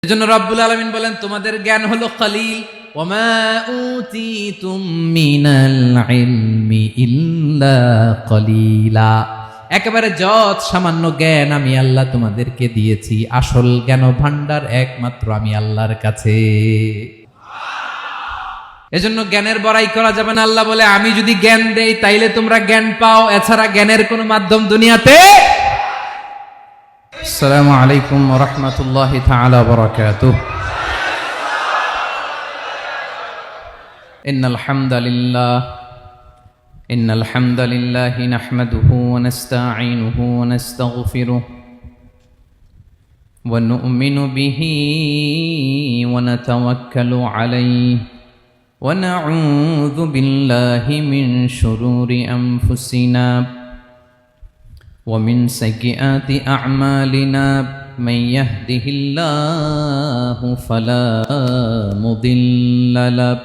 এজন্য রব্বুল আলামিন বলেন তোমাদের জ্ঞান হলো কলিল, ওয়ামা উতিতুম মিনাল ইলমি ইল্লা কলিলা। একেবারে যত সামান্য জ্ঞান আমি আল্লাহ তোমাদেরকে দিয়েছি, আসল জ্ঞান ভান্ডার একমাত্র আমি আল্লাহর কাছে। এজন্য জ্ঞানের বড়াই করা যাবে না। আল্লাহ বলে আমি যদি জ্ঞান দেই তাইলে তোমরা জ্ঞান পাও, এছাড়া জ্ঞানের কোনো মাধ্যম দুনিয়াতে। আসসালামু আলাইকুম ওয়া রাহমাতুল্লাহি তাআলা ওয়া বারাকাতুহু। ইন্নাল হামদালিল্লাহ নাহমাদুহু ওয়া নাস্তাঈনুহু ওয়া নাস্তাগফিরুহু ওয়া নু'মিনু বিহি ওয়া নাতাওয়াক্কালু আলাইহি ওয়া নাউযু বিল্লাহি মিন শুরুরি আনফুসিনা ومن سيئات أعمالنا من يهده الله فلا مضل له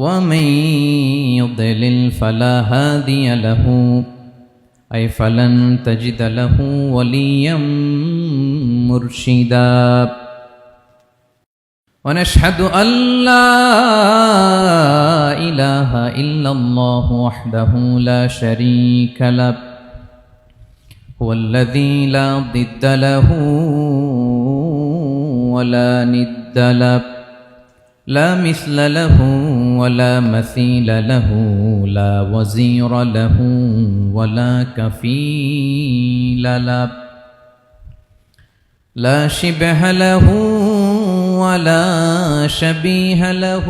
ومن يضلل فلا هادي له أي فلن تجد له وليا مرشدا ونشهد أن لا إله إلا الله وحده لا شريك له هو الذي لا ضد له ولا ند له لا مثل له ولا مثيل له لا وزير له ولا كفيل له لا شبه له ولا شبيه له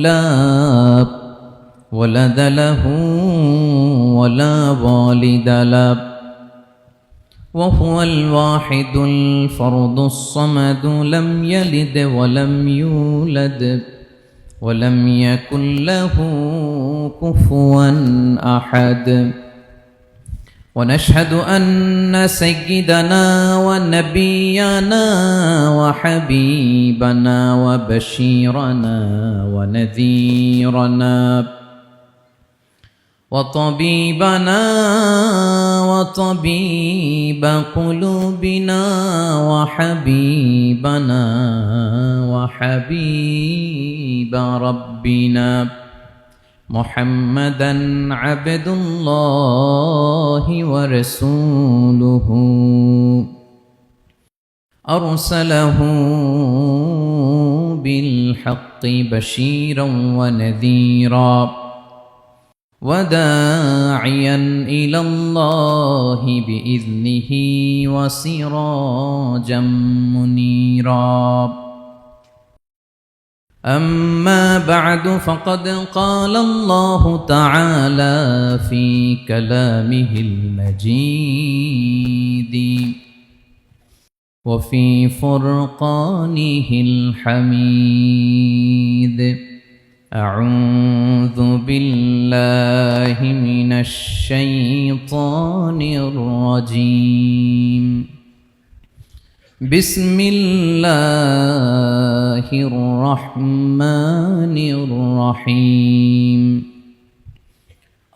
لا ولد له ولا والد له وهو الواحد الفرد الصمد لم يلد ولم يولد ولم يكن له كفوا أحد ونشهد أن سيدنا ونبينا وحبيبنا وبشيرنا ونذيرنا وطبيبنا وطبيب قلوبنا وحبيبنا وحبيب ربنا محمدًا عبد الله ورسوله أرسله بالحق بشيرًا ونذيرًا وداعيًا إلى الله بإذنه وسراجًا منيرًا أما بعد فقد قال الله تعالى في كلامه المجيد وفي فرقانه الحميد أعوذ بالله من الشيطان الرجيم بسم الله الرحمن الرحيم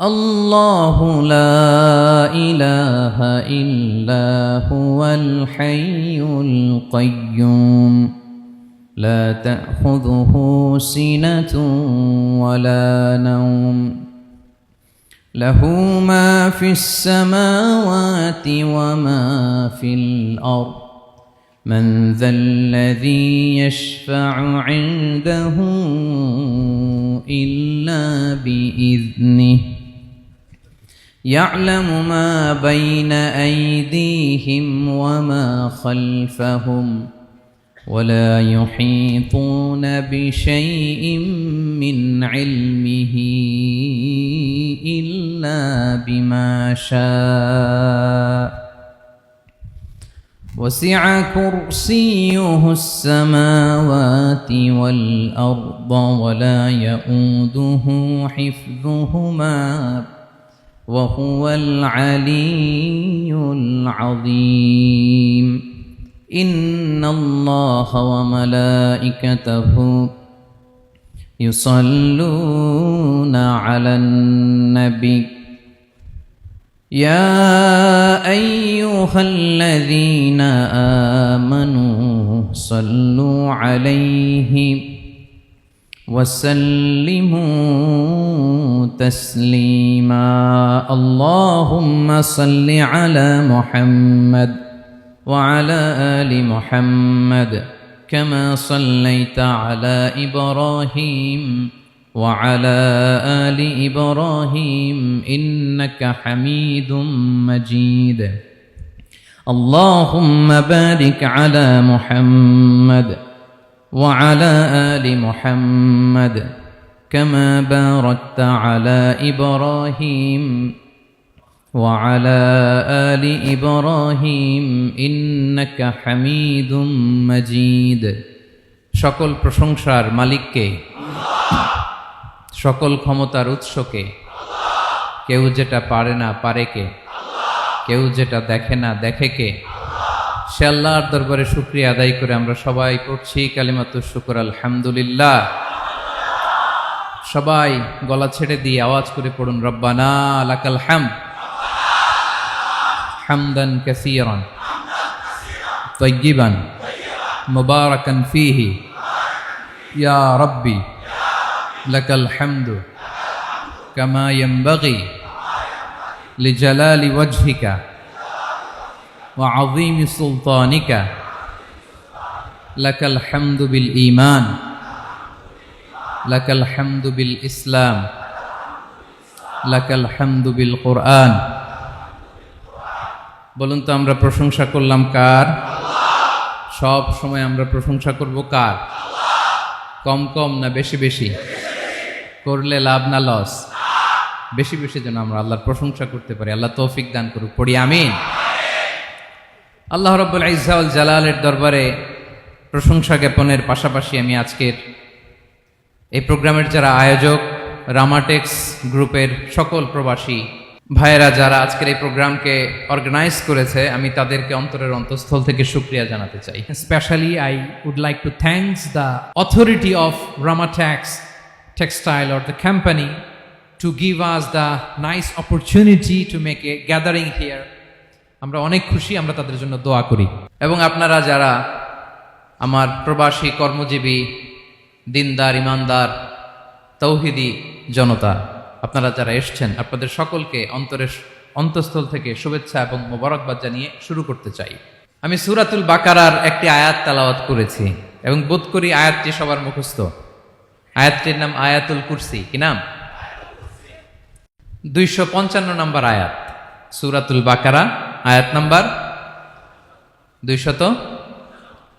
الله لا إله إلا هو الحي القيوم لا تأخذه سنة ولا نوم له ما في السماوات وما في الأرض من ذا الذي يشفع عنده إلا بإذنه يعلم ما بين أيديهم وما خلفهم ولا يحيطون بشيء من علمه إلا بما شاء وسع كرسيه السماوات والأرض ولا يؤوده حفظهما وهو العلي العظيم إن الله وملائكته يصلون على النبي يا أيها الذين صلوا عليه وسلموا تسليما اللهم صل على محمد وعلى آل محمد كما صليت على إبراهيم وعلى آل إبراهيم إنك حميد مجيد اللهم بارك على محمد وعلى آل محمد كما باركت على إبراهيم وعلى آل إبراهيم إنك حميد مجيد সকল প্রশংসার মালিককে সকল ক্ষমতার উৎসকে কেউ যেটা পারে না পারে কে কেউ যেটা দেখে না দেখে কে সে আল্লাহর দরবারে শুকরিয়া আদায় করে আমরা সবাই পড়ছি কালিমাতুশ শুকর আলহামদুলিল্লাহ সবাই গলা ছেড়ে দিয়ে আওয়াজ করে পড়ুন রব্বানা লাকাল হামদ হামদান কাসীরান তাইয়িবান মুবারাকান ফীহি ইয়া রাব্বি লাকাল হামদু কামা ইয়ানবাগি লিজালালি ওয়াজহিকা ওয়া আযীমি সুলতানিকা লাকাল হামদু বিল ঈমান লাকাল হামদু বিল ইসলাম লাকাল হামদু বিল কুরআন বলুন তো আমরা প্রশংসা করলাম কার সব সময় আমরা প্রশংসা করব কার কম কম না বেশি বেশি করলে লাভ না লস বেশি বেশি যেন আমরা আল্লাহর প্রশংসা করতে পারি আল্লাহ তৌফিক দান করুক পড়ি আমিন আল্লাহ রাব্বুল ইজ্জা ওয়াল জালালের দরবারে প্রশংসা জ্ঞাপনের পাশাপাশি আমি আজকের এই প্রোগ্রামের যারা আয়োজক রামাটেক্স গ্রুপের সকল প্রবাসী ভাইয়েরা যারা আজকের এই প্রোগ্রামকে অর্গানাইজ করেছে আমি তাদেরকে অন্তরের অন্তঃস্থল থেকে শুকরিয়া জানাতে চাই Especially, I would like to thank the authority of Ramatex Textile or the company to give us the nice opportunity to make a gathering here. আমরা অনেক খুশি আমরা তাদের জন্য দোয়া করি এবং আপনারা যারা আমার প্রবাসী কর্মজীবী দিনদার ইমানদার তৌহিদি জনতা আপনারা যারা এসছেন আপনাদের সকলকে অন্তরের অন্তঃস্থল থেকে শুভেচ্ছা এবং মোবারকবাদ জানিয়ে শুরু করতে চাই আমি সূরাতুল বাকারার একটি আয়াত তেলাওয়াত করেছি এবং বোধ করি আয়াতটি সবার মুখস্থ আয়াতটির নাম আয়াতুল কুরসি কি নাম 255 নম্বর আয়াত সূরাতুল বাকারা আয়াত নাম্বার 200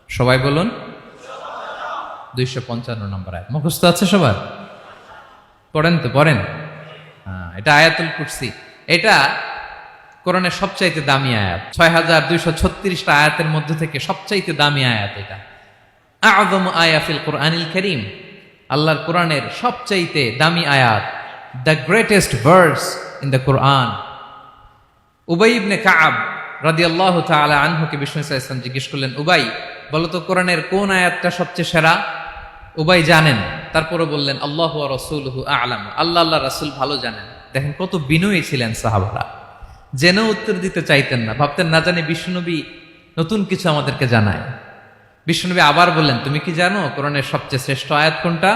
সবাই বলুন 255 নম্বর আয়াত মুখস্থ আছে সবার পড়েন তো পড়েন এটা আয়াতুল কুরসি এটা কোরআনের সবচাইতে দামি আয়াত 6236টা আয়াতের মধ্যে থেকে সবচাইতে দামি আয়াত এটা আযম আয়া ফিল কুরআনিল কারীম আল্লাহর কোরআনের সবচাইতে দামি আয়াত the greatest verse in the Quran উবাই ইবনে কাআব রাদিয়াল্লাহু তাআলা আনহুকে বিষ্ণু সাল্লাল্লাহু আলাইহি ওয়াসাল্লাম জিজ্ঞেস করলেন উবাই বলো তো কোরআনের কোন আয়াতটা সবচেয়ে সেরা উবাই জানেন তারপরে বললেন আল্লাহু ওয়া রাসূলুহু আ'লাম আল্লাহ রাসূল ভালো জানেন দেখেন কত বিনয়ী ছিলেন সাহাবারা জেনে উত্তর দিতে চাইতেন না ভাবতেন না জানি বিশ্বনবী নতুন কিছু আমাদেরকে জানায় বিশ্বনবী আবার বললেন তুমি কি জানো কোরআনের সবচেয়ে শ্রেষ্ঠ আয়াত কোনটা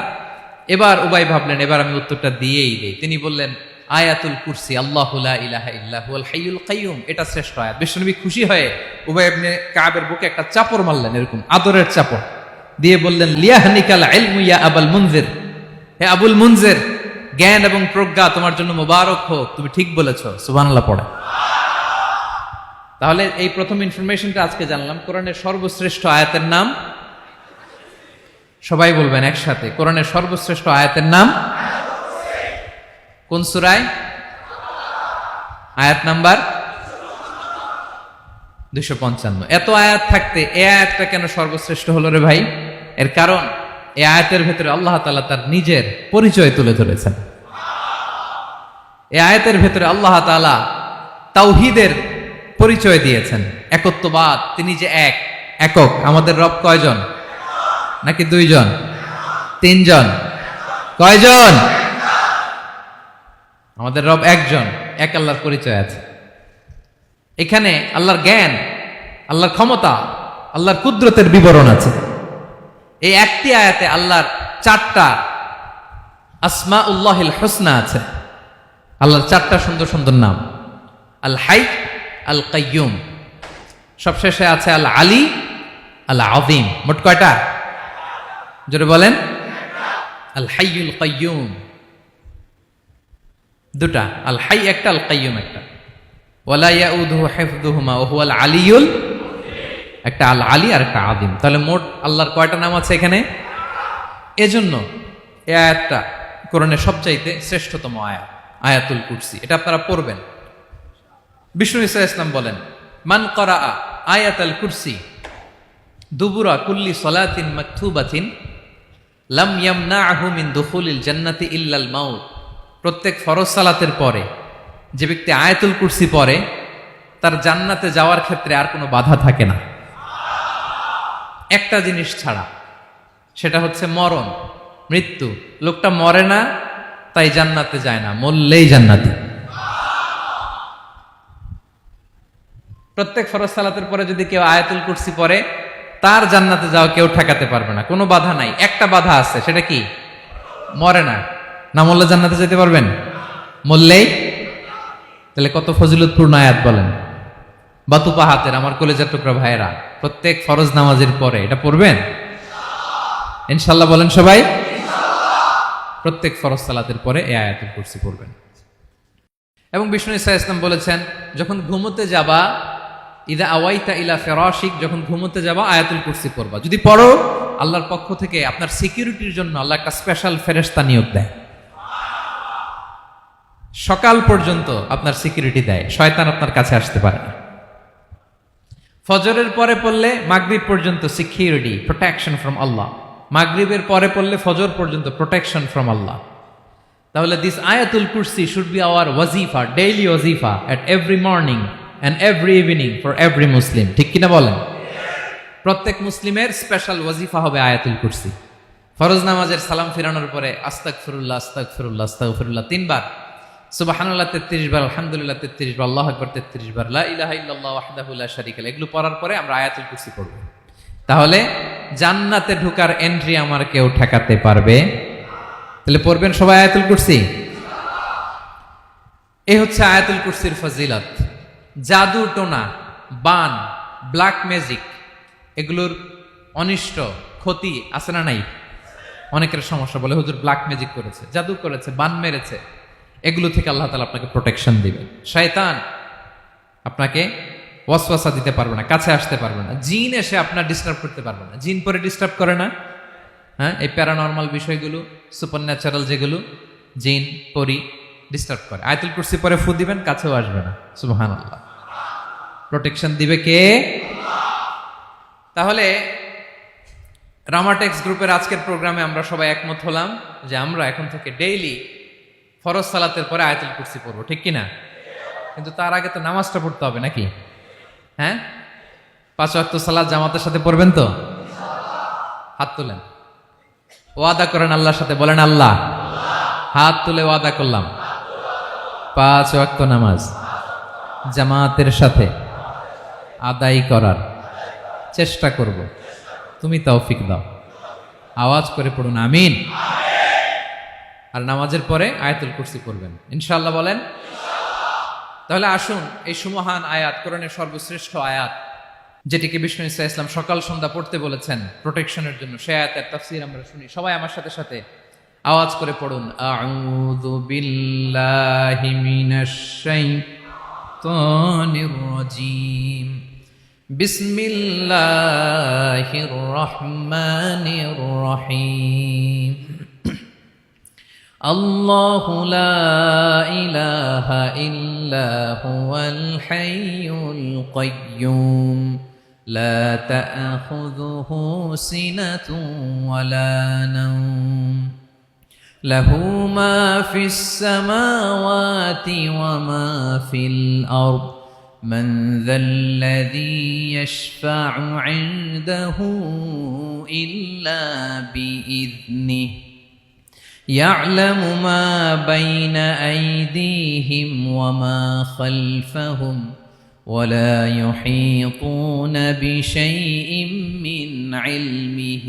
এবার উবাই ভাবলেন এবার আমি উত্তরটা দিয়েই দেই তিনি বললেন আয়াতুল কুরসি আল্লাহু লা ইলাহা ইল্লা হুয়াল হাইয়ুল কাইয়ুম এটা শ্রেষ্ঠ আয়াত বিশ্বনবী খুশি হয়ে উবাই ইবনে কাবের বুকে একটা চাপড় মারলেন এরকম আদরের চাপড় দিয়ে বললেন লিয়াহনিকাল ইলমু ইয়া আবুল মুনজির হে আবুল মুনজির জ্ঞান এবং প্রজ্ঞা তোমার জন্য মোবারক হোক তুমি ঠিক বলেছো সুবহানাল্লাহ পড়ে তাহলে এই প্রথম ইনফরমেশনটা আজকে জানলাম কোরআনের সর্বশ্রেষ্ঠ আয়াতের নাম সবাই বলবেন একসাথে কোরআনের সর্বশ্রেষ্ঠ আয়াতের নাম কোন সূরায় আয়াত নাম্বার 255 এত আয়াত থাকতে এই আয়াতটা কেন সর্বশ্রেষ্ঠ হলো রে ভাই এর কারণ এই আয়াতের ভেতরে আল্লাহ তাআলা তার নিজের পরিচয় তুলে ধরেছেন এই আয়াতের ভেতরে আল্লাহ তাআলা তাওহীদের পরিচয় দিয়েছেন একত্ববাদ তিনি যে একক আমাদের রব কয়জন নাকি দুইজন তিনজন কয়জন আমাদের রব একজন এক আল্লাহর পরিচয় আছে এখানে আল্লাহর জ্ঞান আল্লাহর ক্ষমতা আল্লাহর কুদরতের বিবরণ আছে। এই একটি আয়াতে আল্লাহর 4টা আসমাউল্লাহিল হুসনা আছে। আল্লাহর 4টা সুন্দর সুন্দর নাম, আল হাই, আল কাইয়ুম, সবশেষে আছে আল আলী, আল আযীম। মোট কয়টা? জোরে বলেন। আল হাইয়ুল কাইয়ুম 2টা, আল হাই একটা, আল কাইয়ুম একটা। ওয়ালা ইয়াউদুহু হিফযুহুমা ওয়া হুয়াল আলিয়ুল, একটা আল আলী আর একটা আযীম। তাহলে মোট আল্লাহর কয়টা নাম আছে এখানে? এজন্য এই আয়াতটা কোরআনের সবচাইতে শ্রেষ্ঠতম আয়াত, আয়াতুল কুরসি। এটা আপনারা পড়বেন। বিষ্ণু ইসা ইসলাম বলেন, মান করা আয়াতুল কুরসি দুবুরা কুল্লি সলাতিন মাকতুবাতিন লাম ইয়ামনাহু মিন দুখুলিল জান্নাতি ইল্লাল মাউত। প্রত্যেক ফরজ সালাতের পরে যে ব্যক্তি আয়াতুল কুরসি পড়ে তার জান্নাতে যাওয়ার ক্ষেত্রে আর কোনো বাধা থাকে না, একটা জিনিস ছাড়া, সেটা হচ্ছে মরণ, মৃত্যু। লোকটা মরে না তাই জান্নাতে যায় না, মরলেই জান্নাতি। প্রত্যেক ফরজ সালাতের পরে যদি কেউ আয়াতুল কুরসি পড়ে তার জান্নাতে যাওয়া কেউ ঠেকাতে পারবে না, কোনো বাধা নাই। একটা বাধা আছে, সেটা কি? মরে না। না মরলে জান্নাতে যেতে পারবেন? মরলেই। তাহলে কত ফজিলতপূর্ণ আয়াত বলেন। বাতুপা হাতের আমার কলেজের টুকরা ভাইয়েরা, প্রত্যেক ফরজ নামাজের পরে এটা পড়বেন ইনশাল্লাহ। বলেন সবাই। প্রত্যেক ফরজ সালাতের পরে এই আয়াতুল কুরসি পড়বেন। এবং বিষ্ণু ইসা ইসলাম বলেছেন, যখন ঘুমোতে যাবা, ইদা আওয়াইতা ইলা ফিরাশিক, যখন ঘুমোতে যাবা আয়াতুল কুরসি পড়বা। যদি পড়ো, আল্লাহর পক্ষ থেকে আপনার সিকিউরিটির জন্য আল্লাহ একটা স্পেশাল ফেরেশতা নিয়োগ দেয়। সকাল পর্যন্ত আপনার সিকিউরিটি দেয়, শয়তান আপনার কাছে আসতে পারে না। ফজরের পরে পড়লে মাগরিব পর্যন্ত সিকিউরিটি, প্রোটেকশন ফ্রম আল্লাহ। মাগরিবের পরে পড়লে ফজর পর্যন্ত প্রোটেকশন ফ্রম আল্লাহ। তাহলে দিস আয়াতুল কুরসি শুড বি আওয়ার ওয়াজিফা, ডেইলি ওয়াজিফা at every morning and every evening for every Muslim. ঠিক কিনা বলেন? প্রত্যেক মুসলিমের স্পেশাল ওয়াজিফা হবে আয়াতুল কুরসি। ফরজ নামাজের সালাম ফিরানোর পরে আস্তাগফিরুল্লাহ আস্তাগফিরুল্লাহ আস্তাগফিরুল্লাহ 3 বার, সুবহানাল্লাহ 33 বার, আলহামদুলিল্লাহ 33 বার, আল্লাহু আকবার 33 বার, লা ইলাহা ইল্লাল্লাহ ওয়াহদাহু লা শারীকা লাহু, এগুলো পড়ার পরে আমরা আয়াতুল কুরসি পড়ব। তাহলে জান্নাতে ঢোকার এন্ট্রি আমার কেউ ঠেকাতে পারবে। তাহলে পড়বেন সবাই আয়াতুল কুরসি। এই হচ্ছে আয়াতুল কুরসির ফজিলত। জাদু টোনা, বান, ব্ল্যাক ম্যাজিক, এগুলোর অনিষ্ট ক্ষতি আছে না নাই? অনেকের সমস্যা, বলে হুজুর ব্ল্যাক ম্যাজিক করেছে, জাদু করেছে, বান মেরেছে। এগুলো থেকে আল্লাহ তাআলা আপনাকে প্রোটেকশন দিবে। শয়তান আপনাকে ওয়াসওয়াসা দিতে পারবে না, কাছে আসতে পারবে না। জিন এসে আপনার ডিস্টার্ব করতে পারবে না। জিন পরে ডিস্টার্ব করে না? হ্যাঁ, এই প্যারানর্মাল বিষয়গুলো, সুপারন্যাচারাল যেগুলো, জিন পরি ডিস্টার্ব করে। আয়াতুল কুরসি পরে ফু দিবেন, কাছেও আসবে না। সুবহানাল্লাহ। প্রোটেকশন দিবে কে? তাহলে রামাটেক্স গ্রুপের আজকের প্রোগ্রামে আমরা সবাই একমত হলাম যে আমরা এখন থেকে ডেইলি ফরজ সালাতের পরে আয়াতুল কুরসি পড়বো, ঠিক কিনা? কিন্তু তার আগে তো নামাজটা পড়তে হবে নাকি? হ্যাঁ, 5 ওয়াক্ত সালাত জামাতের সাথে পড়বেন তো? হাত তুলেন, ওয়াদা করেন আল্লাহর সাথে, বলেন আল্লাহ, হাত তুলে ওয়াদা করলাম 5 ওয়াক্ত নামাজ জামাতের সাথে আদায় করার চেষ্টা করব, তুমি তৌফিক দাও। আওয়াজ করে পড়ুন আমিন। আর নামাজের পরে আয়াতুল কুরসি পড়বেন ইনশাআল্লাহ, বলেন। তাহলে আসুন এই সুমহান আয়াত, কোরআনের সর্বশ্রেষ্ঠ আয়াত, যেটিকে বিষ্ণু ইসা ইসলাম সকাল সন্ধ্যা পড়তে বলেছেন প্রোটেকশনের জন্য, সে আয়াতের তাফসীর আমরা শুনি। সবাই আমার সাথে সাথে আওয়াজ করে পড়ুন, আউযু বিল্লাহি মিনাশ শাইতানির রাজীম, বিসমিল্লাহির রহমানির রহিম। আল্লাহু লা ইলাহা ইল্লা হুয়াল হাইয়ুল কাইয়্যুম, লা তা'খুযুহু সিনাতুন ওয়ালা নাওম, লাহু মা ফিস সামাওয়াতি ওয়া মা ফিল আরদ, মান যাল্লাযী ইয়াশফা'ু 'ইনদাহু ইল্লা বিইذনিহি, يعلم ما بين أيديهم وما خلفهم ولا يحيطون بشيء من علمه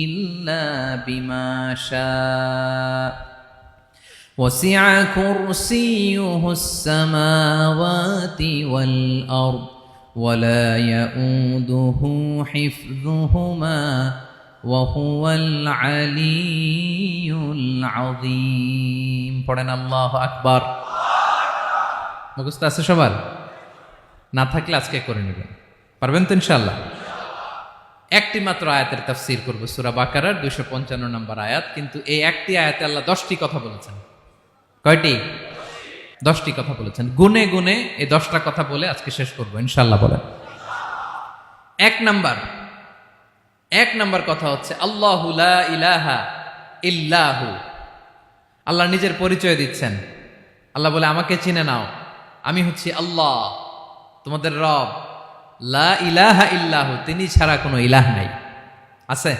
إلا بما شاء وسع كرسيه السماوات والأرض ولا يؤوده حفظهما وهو العلي العظيم পড়েন আল্লাহু আকবার। মুখস্থ আছে সবার? না থাকলে আজকে করে নেবেন, পারবেন তো ইনশাআল্লাহ। একটি মাত্র আয়াতের তাফসীর করব, সূরা বাকারার 255 নম্বর আয়াত। কিন্তু এই একটি আয়াতে আল্লাহ 10টি কথা বলেছেন। কয়টি? 10টি কথা বলেছেন। গুনে গুনে এই 10টা কথা বলে আজকে শেষ করব ইনশাআল্লাহ। বলেন। এক নাম্বার কথা হচ্ছে আল্লাহু লা ইলাহা ইল্লাহু। আল্লাহ নিজের পরিচয় দিচ্ছেন। আল্লাহ বলে আমাকে চিনে নাও, আমি হচ্ছি আল্লাহ তোমাদের রব। লা ইলাহা ইল্লাহু, তিনি ছাড়া কোনো ইলাহ নাই। আছে?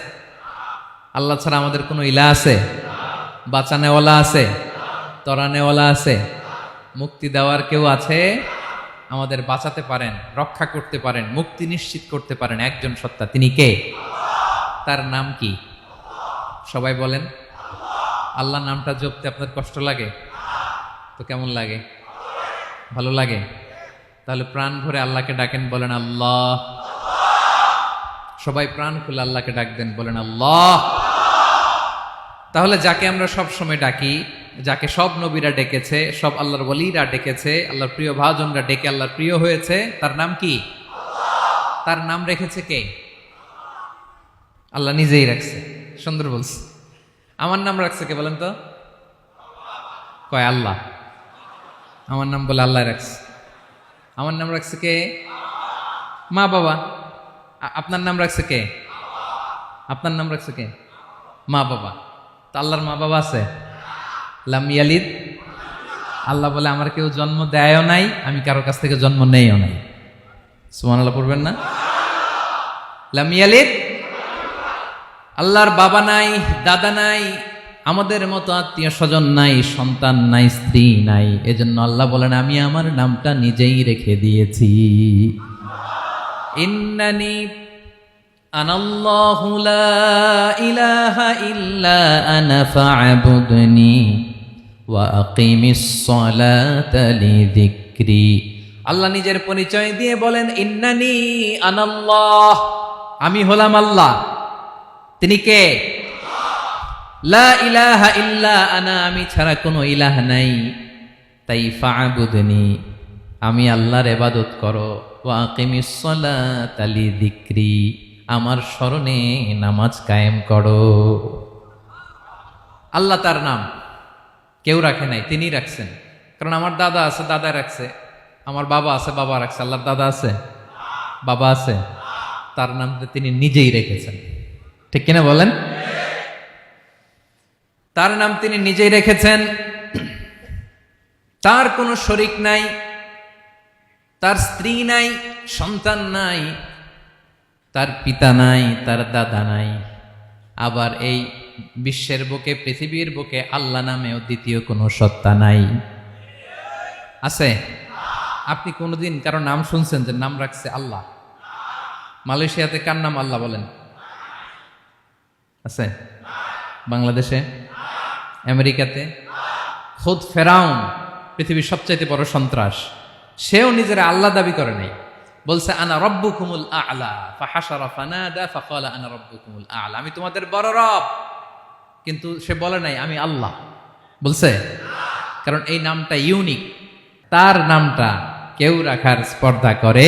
আল্লাহ ছাড়া আমাদের কোনো ইলাহ আছে? বাঁচানেওয়ালা আছে? তরানেওয়ালা আছে? মুক্তি দেওয়ার কেউ আছে? আমাদের বাঁচাতে পারেন, রক্ষা করতে পারেন, মুক্তি নিশ্চিত করতে পারেন একজন সত্তা। তিনি কে? তার নাম কি? সবাই বলেন। আল্লাহ নামটা জপতে আপনার কষ্ট লাগে তো কেমন লাগে? ভালো লাগে? তাহলে প্রাণ ভরে আল্লাহকে ডাকেন, বলেন আল্লাহ। সবাই প্রাণ খুলে আল্লাহকে ডাক দেন, বলেন আল্লাহ। তাহলে যাকে আমরা সব সময় ডাকি, যাকে সব নবীরা ডেকেছে, সব আল্লাহর ওলিরা ডেকেছে, আল্লাহর প্রিয় ভাজনরা ডেকে আল্লাহর প্রিয় হয়েছে, তার নাম কি? তার নাম রেখেছে কে? আল্লাহ নিজেই রাখছে। সুন্দর বলছে। আমার নাম রাখছে কে বলেন তো? কয় আল্লাহ। আমার নাম বলে আল্লাহ রাখছে। আমার নাম রাখছে কে? মা বাবা। আপনার নাম রাখছে কে? আপনার নাম রাখছে কে? মা বাবা। তো আল্লাহর মা বাবা আছে? লাম ইয়ালিদ। আল্লাহ বলে আমার কেউ জন্ম দেয়ও নাই, আমি কারো কাছ থেকে জন্ম নেইও নাই। সুবহানাল্লাহ পড়বেন না? লাম ইয়ালিদ। আল্লাহর বাবা নাই, দাদা নাই, আমাদের মতো আত্মীয় স্বজন নাই, সন্তান নাই, স্ত্রী নাই। এজন্য আল্লাহ বলেন আমি আমার নামটা নিজেই রেখে দিয়েছি। ইন্নানি আনাল্লাহু লা ইলাহা ইল্লা আনা ফা'বুদনি ওয়া আকিমিস সালাতা লিযিকরি। আল্লাহ নিজের পরিচয় দিয়ে বলেন ইন্নানি আনাল্লাহ, আমি হলাম আল্লাহ। তিনি কে? লা ইলাহা ইল্লা আনা, আমি ছাড়া কোনো ইলাহ নাই। তাই ফা'বুদনি, আমি আল্লাহর ইবাদত করো। ওয়া আকিমিস সালাতা লিযিকরি, আমার স্মরণে নামাজ কায়েম করো। আল্লাহ তার নাম কেউ রাখে নাই, তিনি রাখছেন। কারণ আমার দাদা আছে, দাদা রাখছে। আমার বাবা আছে, বাবা রাখছে। আল্লাহর দাদা আছে? বাবা আছে? তার নাম তিনি নিজেই রেখেছেন। ঠিক কিনা বলেন? তার নাম তিনি নিজেই রেখেছেন। তার কোনো শরীক নাই, তার স্ত্রী নাই, সন্তান নাই, তার পিতা নাই, তার দাদা নাই। আবার এই বিশ্বের বুকে, পৃথিবীর বুকে আল্লাহ নামেও দ্বিতীয় কোনো সত্তা নাই। আছে? আপনি কোনোদিন কারো নাম শুনছেন যে নাম রাখছে আল্লাহ? মালয়েশিয়াতে কার নাম আল্লাহ বলেন? আছে? বাংলাদেশে? আমেরিকাতে? খুদ ফেরাউন, পৃথিবীর সবচাইতে বড় সন্ত্রাস, সেও নিজের আল্লাহ দাবি করে নাই। বলছে আনা রব্বুকুমুল আ'লা, ফাহাশারা ফানাদা ফাকালা আনা রব্বুকুমুল আ'লা, আমি তোমাদের বড় রব। কিন্তু সে বলে নাই আমি আল্লাহ। বলছে? কারণ এই নামটা ইউনিক। তার নামটা কেউ রাখার স্পর্ধা করে।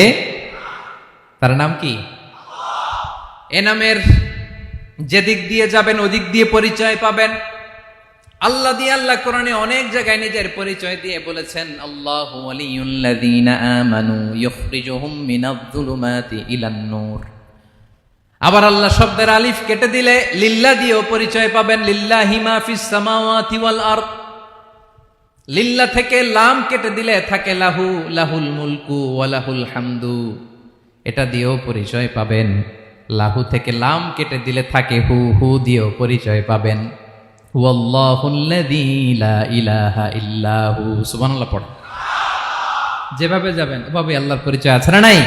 তার নাম কি? এ নামের যেদিক দিয়ে যাবেন ওদিক দিয়ে পরিচয় পাবেন। আল্লাহ দিয়ে আল্লাহ কোরআনে অনেক জায়গায় নিজের পরিচয় দিয়ে বলেছেন আল্লাহু ওয়ালিয়ুল্লাযীনা আমানু ইখরিজুহুম মিনায-যুলুমাতি ইলান-নূর। আবার আল্লাহ শব্দের আলিফ কেটে দিলে লিল্লাহ দিয়েও পরিচয় পাবেন। লিল্লাহি মা ফিস সামাওয়াতি ওয়াল আরদ। লিল্লাহ থেকে লাম কেটে দিলে থাকে লাহু, লাহুল মুলকু ওয়া লাহুল হামদু, এটা দিয়েও পরিচয় পাবেন। লাহু থেকে লাম কেটে দিলে থাকে হু, হু দিয়েও পরিচয় পাবেন। হুয়াল্লাহুল্লাযী লা ইলাহা ইল্লাহু। সুবহানাল্লাহ পড়ো। যেভাবে যাবেন ওভাবে আল্লাহর পরিচয় আছে না নাই?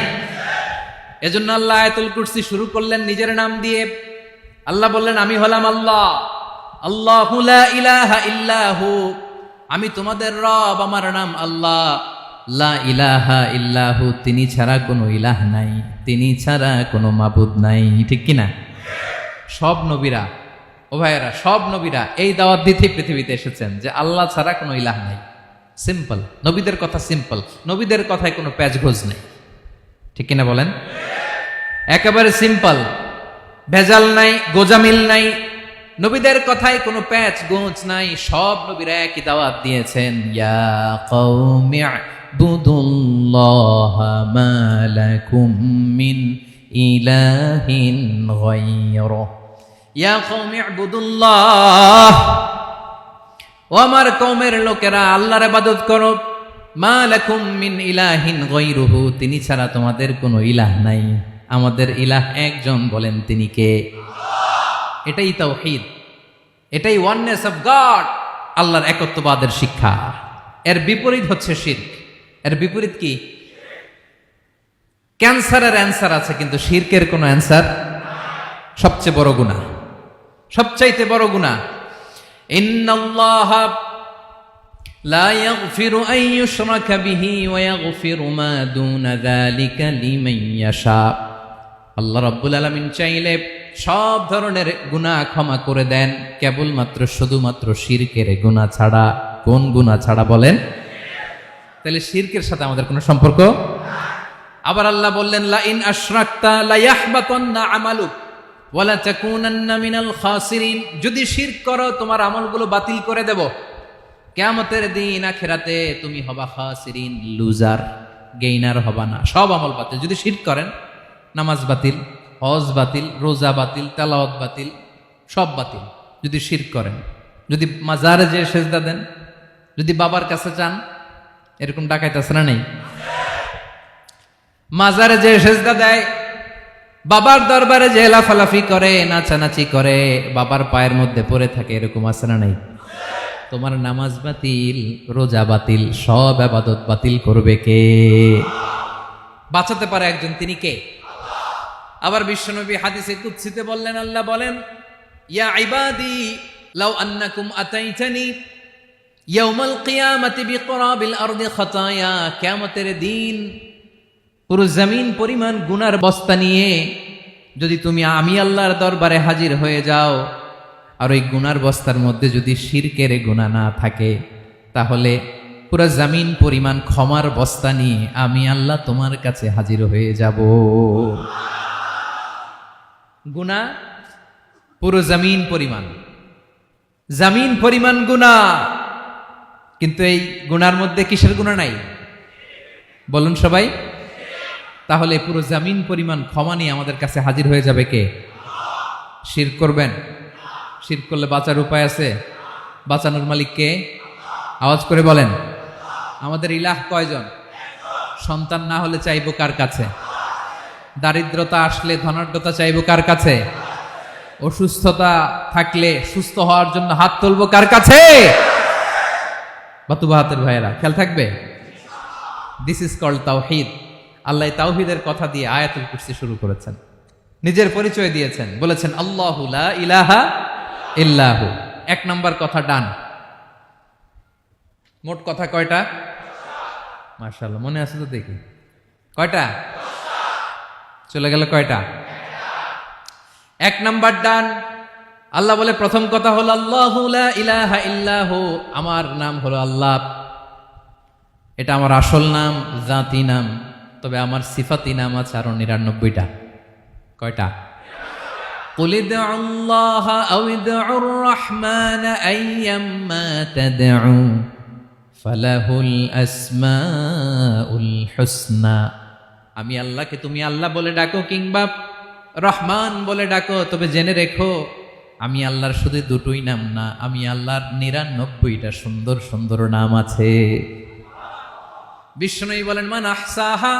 এজন্য আল্লাহ আয়াতুল কুরসি শুরু করলেন নিজের নাম দিয়ে। আল্লাহ বললেন, আমি হলাম আল্লাহ, আল্লাহু লা ইলাহা ইল্লাহু, আমি তোমাদের রব, আমার নাম আল্লাহ। লা ইলাহা ইল্লাহু, তিনি ছাড়া কোনো ইলাহ নাই, তিনি ছাড়া কোনো মাবুদ নাই। ঠিক কিনা? সব নবীরা, ও ভাইয়েরা, সব নবীরা এই দাওয়াত দিতে পৃথিবীতে এসেছেন যে আল্লাহ ছাড়া কোনো ইলাহ নাই। সিম্পল, নবীদের কথা সিম্পল, নবীদের কথায় কোনো প্যাচগোজ নেই। ঠিক কিনা বলেন? একেবারে সিম্পল, ভেজাল নাই, গোজামিল নাই, নবীদের কথায় কোনো প্যাচ গোজ নাই। সব নবীরা একই দাওয়াত দিয়েছেন, ইয়া কওমি ইবুদুল্লাহা মা লাকুম মিন ইলাহিন গায়রুহু, ইয়া কওমি ইবুদুল্লাহ, ও আমার কওমের লোকেরা আল্লাহর ইবাদত করো, মা লাকুম মিন ইলাহিন গায়রুহু, তিনি ছাড়া তোমাদের কোনো ইলাহ নাই, আমাদের ইলাহ একজন, বলেন তিনি কে? এটাই তাওহীদ, এটাই ওয়াননেস অফ গড, আল্লাহর একত্ববাদের শিক্ষা। এর বিপরীত হচ্ছে শিরক। এর বিপরীত কি? ক্যান্সারের অ্যান্সার আছে কিন্তু শিরকের কোনো অ্যান্সার। সবচেয়ে বড় গুনাহ, সবচাইতে বড় গুনাহ। ইন্নাল্লাহা লা ইয়াগফিরু আন ইউশরাকা বিহি ওয়া ইয়াগফিরু মা দুনা যালিকা লিমান ইয়াশা। আল্লাহ রাব্বুল আলামিন চাইলে সব ধরনের গুনাহ ক্ষমা করে দেন, কেবলমাত্র শুধুমাত্র শিরকের গুনাহ ছাড়া। কোন গুনাহ ছাড়া বলেন? তাহলে শিরকের সাথে আমাদের কোনো সম্পর্ক। আবার আল্লাহ বললেন, লা ইন আশরাকতা লা ইয়াহবাতান্না আমালুক ওয়া লা তাকুনান্না মিনাল খাসিরিন, যদি শিরক করো তোমার আমলগুলো বাতিল করে দেব, কিয়ামতের দিন আখিরাতে তুমি হবা খাসিরিন, লুজার, গেইনার হবা না, সব আমল বাতিল। যদি শিরক করেন, নামাজ বাতিল, হজ বাতিল, রোজা বাতিল, তেলাওয়াত বাতিল, সব বাতিল যদি শিরক করেন। যদি মাজারে যে সেজদা দেন, যদি বাবার কাছে চান, এরকম ডাকাইত আছে না নেই? মাজারে যে সেজদা দেয়, বাবার দরবারে যে লাফালাফি করে, নাচানাচি করে, বাবার পায়ের মধ্যে পড়ে থাকে, এরকম আছে না নাই? তোমার নামাজ বাতিল, রোজা বাতিল, সব ইবাদত বাতিল করবে কে? বাঁচাতে পারে একজন, তিনি কে? আবার বিশ্বনবী হাদিসে কুদসিতে বললেন, আল্লাহ বলেন, ইয়া ইবাদি লাউ আন্নাকুম আতাইতানি ইয়াউমাল কিয়ামাতি বিকরাবিল আরদি খাতায়া, কিয়ামতের দিন পুরো জমিন পরিমাণ গুনার বস্তা নিয়ে যদি তুমি আমি আল্লাহর দরবারে হাজির হয়ে যাও, আর ওই গুনার বস্তার মধ্যে যদি শিরকের গুনাহ না থাকে, তাহলে পুরো জমিন পরিমাণ ক্ষমার বস্তা নিয়ে আমি আল্লাহ তোমার কাছে হাজির হয়ে যাব। গুনাহ পুরো জমিন পরিমাণ, জমিন পরিমাণ গুনাহ, কিন্তু এই গুনার মধ্যে কিসের গুনাহ নাই? বলুন সবাই। তাহলে পুরো জমিন পরিমাণ ক্ষমা নিয়ে আমাদের কাছে হাজির হয়ে যাবে কে? শিরক করবেন? শিরক করলে বাঁচার উপায় আছে? বাঁচানোর মালিক কে? আওয়াজ করে বলেন। আমাদের ইলাহ কয়জন? সন্তান না হলে চাইবো কার কাছে? দারিদ্রতা আসলে ধনাঢ্যতা চাইবো কার কাছে? অসুস্থতা থাকলে সুস্থ হওয়ার জন্য হাত তুলবো কার কাছে? বাতুবাহাতের ভাইয়েরা খেয়াল থাকবে। দিস ইজ কল্ড তাওহীদ। আল্লাহ তাওহীদের কথা দিয়ে আয়াতুল কুরসি শুরু করেছেন, নিজের পরিচয় দিয়েছেন, বলেছেন আল্লাহু লা ইলাহা ইল্লাহু। এক নাম্বার কথা ডান। মোট কথা কয়টা? মাশাআল্লাহ, মনে আছে তো দেখি। কয়টা? চলে গেল কয়টা? এক নাম্বার ডান। আল্লাহ বলে প্রথম কথা হলো আল্লাহু লা ইলাহা ইল্লাহু, আমার নাম হলো আল্লাহ। এটা আমার আসল নাম, জাতি নাম। তবে আমার সিফাতি নাম আছে আরো ৯৯টা। কয়টা? কুল ইদউল্লাহা আও ইদউর রাহমান আইয়াম্মা তাদউ ফালাহুল আসমাউল হুসনা। আমি আল্লাহকে তুমি আল্লাহ বলে ডাকো কিংবা রহমান বলে ডাকো, তবে জেনে রেখো আমি আল্লাহর শুধু দুটোই নাম না, আমি আল্লাহর ৯৯টা সুন্দর সুন্দর নাম আছে। বিষ্ণুই বলেন, মান আহসাহা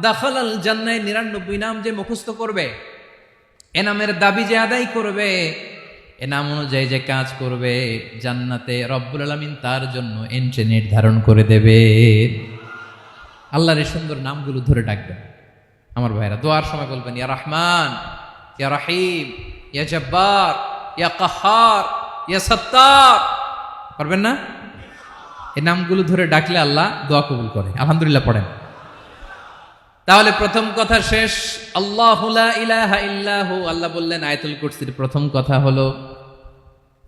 দাখালাল জান্নাহ। ৯৯ নাম যে মুখস্থ করবে, এ নামের দাবি যে আদায় করবে, এ নাম অনুযায়ী যে কাজ করবে, জান্নাতে রব্বুল আলামিন তার জন্য এন্ট্রি নির্ধারণ করে দেবে। আল্লাহর এই সুন্দর নামগুলো ধরে ডাকবেন। আমার ভাইরা দোয়ার সময় বলবেন ইয়া রহমান, ইয়া রহিম, ইয়া জব্বার, ইয়া কাহ্হার, ইয়া সত্তার। পারবেন না? এই নামগুলো ধরে ডাকলে আল্লাহ দোয়া কবুল করে। আলহামদুলিল্লাহ পড়েন। তাহলে প্রথম কথা শেষ। আল্লাহু লা ইলাহা ইল্লাহু, আল্লাহ বললেন আয়াতুল কুরসির প্রথম কথা হলো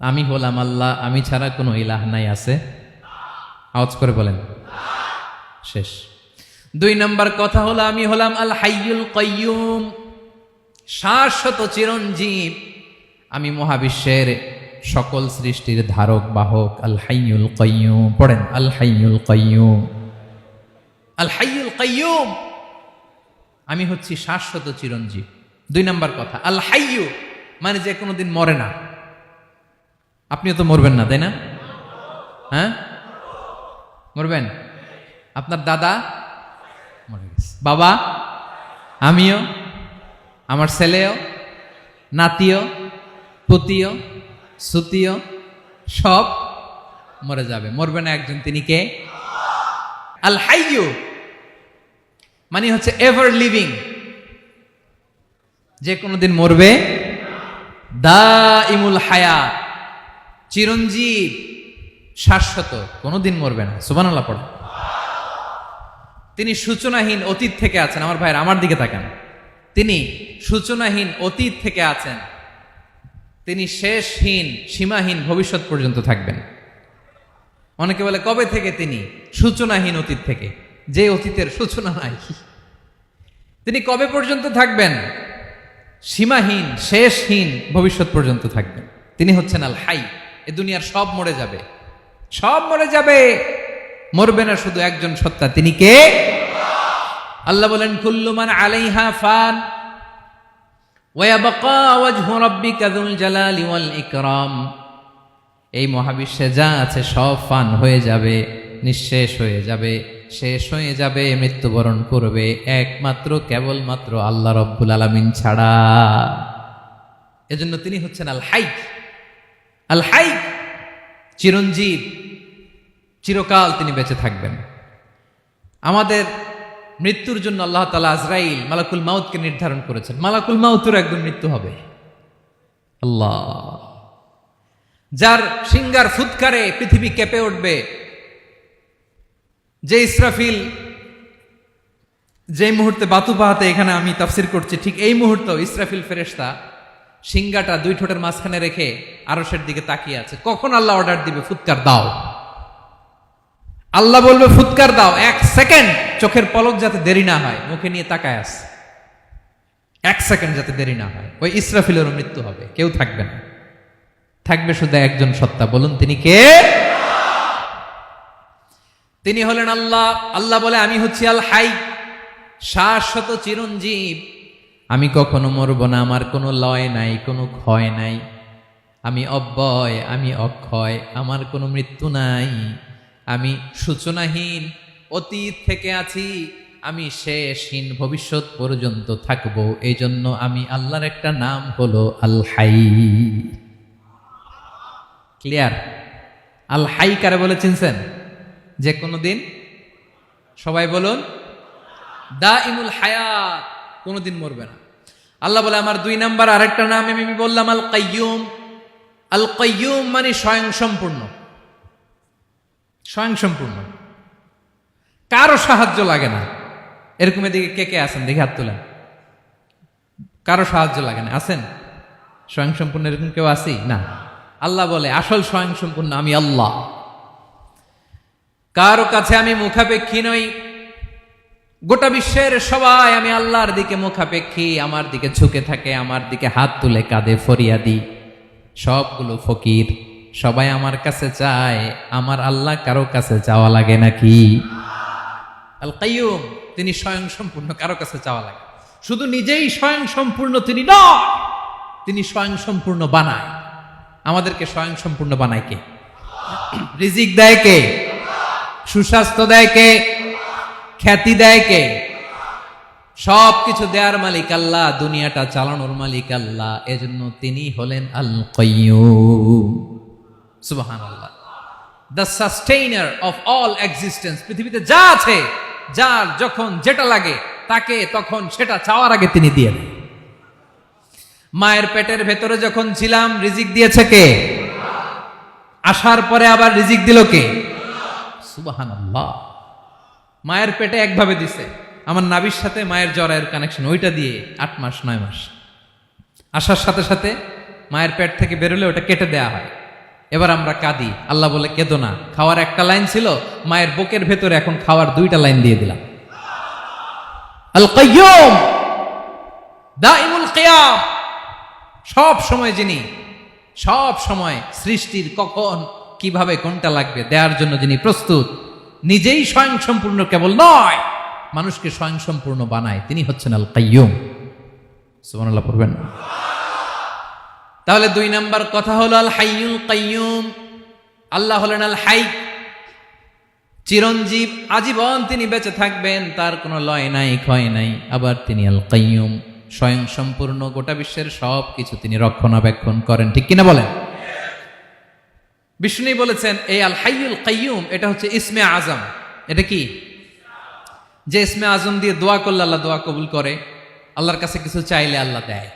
আমি হলাম আল্লাহ, আমি ছাড়া কোনো ইলাহ নাই। আছে? আওয়াজ করে বলেন। শেষ। 2 নম্বর কথা হলো আমি হলাম আল হাইয়ুল কাইয়ুম, শাশ্বত চিরঞ্জীব। আমি মহাবিশ্বের সকল সৃষ্টির ধারক বাহক। আল হাইয়ুল কাইয়ুম পড়েন। আল হাইয়ুল কাইয়ুম, আল হাইয়ুল কাইয়ুম, আমি হচ্ছি শাশ্বত চিরঞ্জীব। 2 নম্বর কথা আল হাইয়ু মানে যে কোনোদিন মরে না। আপনিও তো মরবেন না, তাই না? হ্যাঁ, মরবেন। আপনার দাদা মরে গেছে, বাবা, আমিও, আমার ছেলেও, নাতিও, পুতিও, সুতিও সব মরে যাবে। মরবে না একজন, তিনি কে? আল হাইয়ু মানে হচ্ছে এভার লিভিং, যে কোনোদিন মরবে। দাইমুল হায়াত, চিরঞ্জীব, শাশ্বত, কোনোদিন মরবে না। সুবহানাল্লাহ পড়ে। তিনি সূচনাহীন অতীত থেকে আছেন। আমার ভাইয়ের আমার দিকে তাকান। তিনি সূচনাহীন অতীত থেকে আছেন। তিনি শেষহীন সীমাহীন ভবিষ্যৎ পর্যন্ত থাকবেন। অনেকে বলে কবে থেকে? তিনি সূচনাহীন অতীত থেকে, যে অতীতের সূচনা নাই। তিনি কবে পর্যন্ত থাকবেন? সীমাহীন শেষহীন ভবিষ্যৎ পর্যন্ত থাকবেন। তিনি হচ্ছেন আল হাই। এ দুনিয়ার সব মরে যাবে, সব মরে যাবে, মরবে না শুধু একজন সত্তা। তিনি কে? আল্লাহ বলেন কুল্লু মান আলাইহা ফান ওয়া ইয়াবকা ওয়াজহু রাব্বিকা যুল জালালি ওয়াল ইকরাম। এই মহাবিশ্বে যা আছে সব ফান হয়ে যাবে, নিঃশেষ হয়ে যাবে, শেষ হয়ে যাবে, মৃত্যুবরণ করবে, একমাত্র কেবলমাত্র আল্লাহ রব্বুল আলামিন ছাড়া। এজন্য তিনি হচ্ছেন আল হাই। আল হাই চিরঞ্জীব, চিরকাল তিনি বেঁচে থাকবেন। আমাদের মৃত্যুর জন্য আল্লাহ তাআলা আজরাইল মালাকুল মাউতকে নির্ধারণ করেছেন। মালাকুল মাউতের একদম মৃত্যু হবে। আল্লাহ, যার সিংগার ফুৎকারে পৃথিবী কেঁপে উঠবে, যে ইসরাফিল যে মুহূর্তে বাতু পাহাতে এখানে আমি তাফসির করছি, ঠিক এই মুহূর্তে ইসরাফিল ফেরেশতা সিংগাটা 2 ঠোঁটের মাঝখানে রেখে আরশের দিকে তাকিয়ে আছে। কখন আল্লাহ অর্ডার দিবে ফুৎকার দাও, আল্লাহ বলবে ফুৎকার দাও, 1 সেকেন্ড চোখের পলক যাতে দেরি না হয়, মুখে নিয়ে তাকায় আছে, 1 সেকেন্ড যাতে দেরি না হয়। ওই ইসরাফিলেরও মৃত্যু হবে, কেউ থাকবে না, থাকবে শুধু একজন সত্তা। বলুন তিনি কে? তিনি হলেন আল্লাহ। আল্লাহ বলে আমি হচ্ছি আল হাই, শাশ্বত চিরঞ্জীব। আমি কখনো মরব না, আমার কোনো লয় নাই, কোনো ক্ষয় নাই। আমি অব্যয়, আমি অক্ষয়, আমার কোনো মৃত্যু নাই। আমি সূচনাহীন অতীত থেকে আছি, আমি শেষহীন ভবিষ্যৎ পর্যন্ত থাকবো। এই জন্য আমি আল্লাহর একটা নাম হলো আল হাই। ক্লিয়ার? আল হাই কারে বলে চিনছেন? যে কোনো দিন, সবাই বলুন, দাইমুল হায়াত, কোনোদিন মরবে না। আল্লাহ বলে আমার 2 নাম্বার আরেকটা নাম আমি বললাম আল কাইয়ুম। আল কাইয়ুম মানে স্বয়ংসম্পূর্ণ। স্বয়ংসম্পূর্ণ, কারো সাহায্য লাগে না। এরকম এদিকে কে কে আছেন দেখি হাত তোলেন। কারো সাহায্য লাগে না, আছেন? স্বয়ংসম্পূর্ণ এরকম কেউ আছি না? আল্লাহ বলে আসল স্বয়ংসম্পূর্ণ আমি আল্লাহ। কারো কাছে আমি মুখাপেক্ষী নই। গোটা বিশ্বের সবাই আমি আল্লাহর দিকে মুখাপেক্ষী, আমার দিকে ঝুঁকে থাকে, আমার দিকে হাত তুলে কাঁধে ফরিয়াদি। সবগুলো ফকির, সবাই আমার কাছে চায়। আমার আল্লাহ কারো কাছে চাওয়া লাগে নাকি? আল কাইয়ুম, তিনি স্বয়ংসম্পূর্ণ, কারো কাছে চাওয়া লাগে। শুধু নিজেই স্বয়ংসম্পূর্ণ তিনি নয়, তিনি স্বয়ংসম্পূর্ণ বানায়। আমাদেরকে স্বয়ংসম্পূর্ণ বানায় কে? রিজিক দেয় কে? সুস্বাস্থ্য দেয় কে? খ্যাতি দেয় কে? সব কিছু দেয়ার মালিক আল্লাহ, দুনিয়াটা চালানোর মালিক আল্লাহ। এজন্য তিনি হলেন আল কাইয়ুম। সুবহানাল্লাহ। The sustainer of all existence. পৃথিবীতে যা আছে যার যখন যেটা লাগে তাকে তখন সেটা চাওয়ার আগে তিনি দিয়ে দেন। মায়ের পেটের ভেতরে যখন ছিলাম রিজিক দিয়েছে কে? আসার পরে আবার রিজিক দিল কে? সুবহানাল্লাহ। মায়ের পেটে একভাবে দিছে, আমার নাভির সাথে মায়ের জরায়ের কানেকশন, ওইটা দিয়ে 8 মাস 9 মাস আসার সাথে সাথে মায়ের পেট থেকে বেরোলে ওটা কেটে দেয়া হয়। এবার আমরা কাঁদি, আল্লাহ বলে কেঁদো না, খাওয়ার একটা লাইন ছিল, মায়ের বুকের ভেতরে এখন খাওয়ার 2টা লাইন দিয়ে দিলাম। আল কাইয়ুম দাইমুল কিয়াম, সব সময় যিনি, সব সময় সৃষ্টির কখন কিভাবে কোনটা লাগবে দেওয়ার জন্য যিনি প্রস্তুত, নিজেই স্বয়ংসম্পূর্ণ কেবল নয়, মানুষকে স্বয়ংসম্পূর্ণ বানায়, তিনি হচ্ছেন আল কাইয়ুম। সুবহানাল্লাহ পড়বেন। তাহলে 2 নাম্বার কথা হলো আল হাইয়ুল কাইয়ুম। আল্লাহ হলেন আল হাই, চিরঞ্জীব, আজীবন তিনি বেঁচে থাকবেন, তার কোনো লয় নাই ক্ষয় নাই। আবার তিনি আল কাইয়ুম, স্বয়ং সম্পূর্ণ, গোটা বিশ্বের সব কিছু তিনি রক্ষণাবেক্ষণ করেন, ঠিক কিনা বলেন? বিষ্ণু বলেছেন এই আল হাইয়ুল কাইয়ুম এটা হচ্ছে ইসমে আজম। এটা কি? যে ইসমে আজম দিয়ে দোয়া করলে আল্লাহ দোয়া কবুল করে, আল্লাহর কাছে কিছু চাইলে আল্লাহ দেয়।